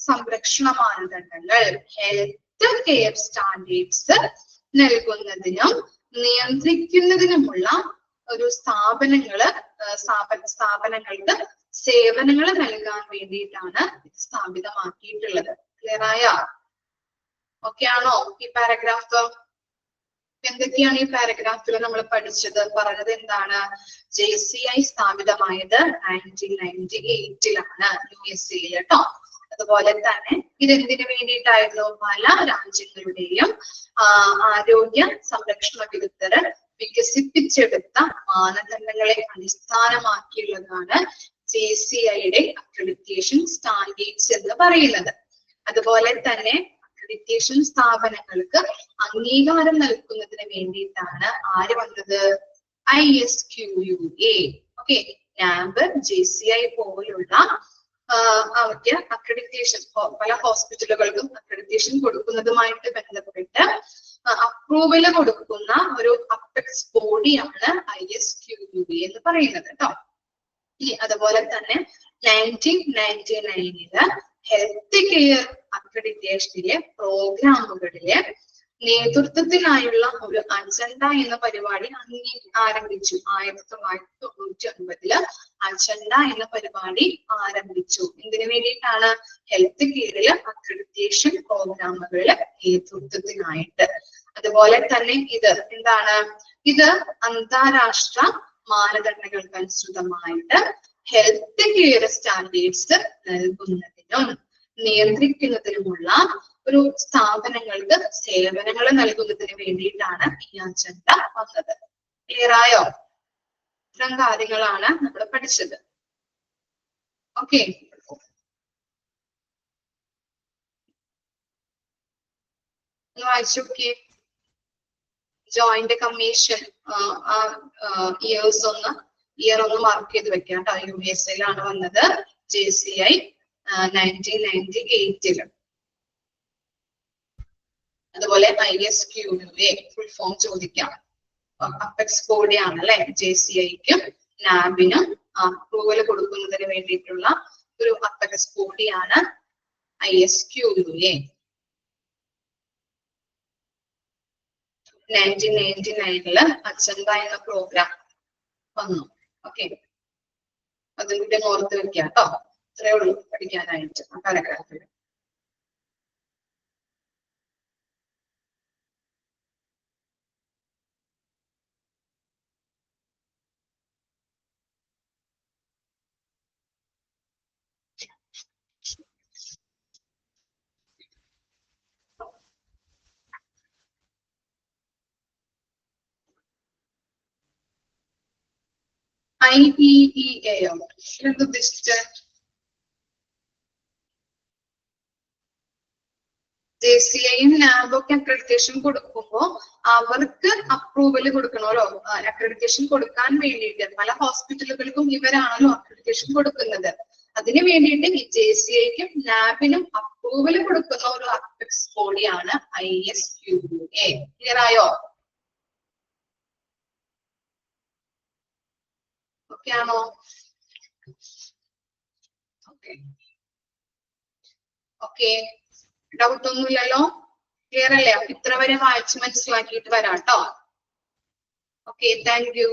സംരക്ഷണ മാനദണ്ഡങ്ങൾ ഹെൽത്ത് കെയർ സ്റ്റാൻഡേർഡ്സ് നൽകുന്നതിനും നിയന്ത്രിക്കുന്നതിനുമുള്ള ഒരു സ്ഥാപനങ്ങൾക്ക് സേവനങ്ങൾ നൽകാൻ വേണ്ടിയിട്ടാണ് ഇത് സ്ഥാപിതമാക്കിയിട്ടുള്ളത്. ക്ലിയർ ആയോ? ഓക്കെ ആണോ ഈ പാരഗ്രാഫ്? എന്തൊക്കെയാണ് ഈ പാരഗ്രാഫിൽ നമ്മൾ പഠിച്ചത്? പറഞ്ഞത് എന്താണ്? JCI സ്ഥാപിതമായത് 1998 USA കേട്ടോ. അതുപോലെ തന്നെ ഇതെന്തിനു വേണ്ടിയിട്ടായിരുന്നു? പല രാജ്യങ്ങളുടെയും ആരോഗ്യ സംരക്ഷണ വിദഗ്ധര് വികസിപ്പിച്ചെടുത്ത മാനദണ്ഡങ്ങളെ അടിസ്ഥാനമാക്കിയുള്ളതാണ് JCIയുടെ അക്രഡിറ്റേഷൻ സ്റ്റാൻഡേർഡ്സ് എന്ന് പറയുന്നത്. അതുപോലെ തന്നെ അക്രഡിറ്റേഷൻ സ്ഥാപനങ്ങൾക്ക് അംഗീകാരം നൽകുന്നതിന് വേണ്ടിയിട്ടാണ് ആര് വന്നത്? ISQUA. ഓക്കെ, NAB, JCI പോലുള്ള അവർക്ക് അക്രഡിറ്റേഷൻ പല ഹോസ്പിറ്റലുകൾക്കും അക്രഡിറ്റേഷൻ കൊടുക്കുന്നതുമായിട്ട് ബന്ധപ്പെട്ട് അപ്രൂവല് കൊടുക്കുന്ന ഒരു അപ്പെക്സ് ബോഡിയാണ് ISQUA എന്ന് പറയുന്നത് കേട്ടോ. അതുപോലെ തന്നെ 1999 ഹെൽത്ത് കെയർ അക്രഡിറ്റേഷനിലെ പ്രോഗ്രാമുകളിലെ നേതൃത്വത്തിനായുള്ള ഒരു അജണ്ട എന്ന പരിപാടി ആരംഭിച്ചു. 1999 അജണ്ട എന്ന പരിപാടി ആരംഭിച്ചു. എന്തിനു വേണ്ടിയിട്ടാണ്? ഹെൽത്ത് കെയറിലെ അക്രഡിറ്റേഷൻ പ്രോഗ്രാമുകളിലെ നേതൃത്വത്തിനായിട്ട്. അതുപോലെ തന്നെ ഇത് എന്താണ്? ഇത് അന്താരാഷ്ട്ര മാനദണ്ഡങ്ങൾക്ക് അനുസൃതമായിട്ട് ഹെൽത്ത് കെയർ സ്റ്റാൻഡേർഡ്സ് നൽകുന്നതിനും നിയന്ത്രിക്കുന്നതിനുമുള്ള ഒരു സ്ഥാപനങ്ങൾക്ക് സേവനങ്ങൾ നൽകുന്നതിന് വേണ്ടിയിട്ടാണ് ഈ അജണ്ട വന്നത്. ക്ലിയർ ആയോ? ഇത്തരം കാര്യങ്ങളാണ് നമ്മൾ പഠിച്ചത്. ഓക്കെ, വായിച്ചു നോക്കിയേ. ജോയിന്റ് കമ്മീഷൻ ഇയർ ഒന്ന് മാർക്ക് ചെയ്ത് വെക്കാം കേട്ടോ. USA വന്നത് JCI 1998. അതുപോലെ ISQUA ഫുൾ ഫോം ചോദിക്കാം. അപ്പെക്സ് ബോഡി ആണ് അല്ലെ. JCIക്കും NABനും അപ്രൂവൽ കൊടുക്കുന്നതിന് വേണ്ടിയിട്ടുള്ള ഒരു അപ്പെക്സ് ബോഡിയാണ് ISQUA. 1999 അജണ്ട എന്ന പ്രോഗ്രാം വന്നു. ഓക്കെ, അതിന്റെ ഓർത്ത് വെക്കാം കേട്ടോ. ഇത്രയേ ഉള്ളൂ പഠിക്കാനായിട്ട് ആ പാരഗ്രാഫിൽ. IEEA എന്തുദ്ദേശിച്ച്? JCIയും NAB ഒക്കെ അക്രഡിറ്റേഷൻ കൊടുക്കുമ്പോ അവർക്ക് അപ്രൂവൽ കൊടുക്കണമല്ലോ. അക്രഡിറ്റേഷൻ കൊടുക്കാൻ വേണ്ടിയിട്ട് പല ഹോസ്പിറ്റലുകൾക്കും ഇവരാണല്ലോ അക്രഡിറ്റേഷൻ കൊടുക്കുന്നത്. അതിനു വേണ്ടിയിട്ട് JCIക്കും NABനും അപ്രൂവൽ കൊടുക്കുന്ന ഒരു അപ്പെക്സ് ബോഡിയാണ് ISQUA. ക്ലിയർ ആയോ? ഓക്കെ ആണോ? ഓക്കെ, ഡൗട്ട് ഒന്നുമില്ലല്ലോ? ക്ലിയർ അല്ലേ? ഇത്ര വരെ വായിച്ച് മനസ്സിലാക്കിയിട്ട് വരാം കേട്ടോ. Okay, thank you.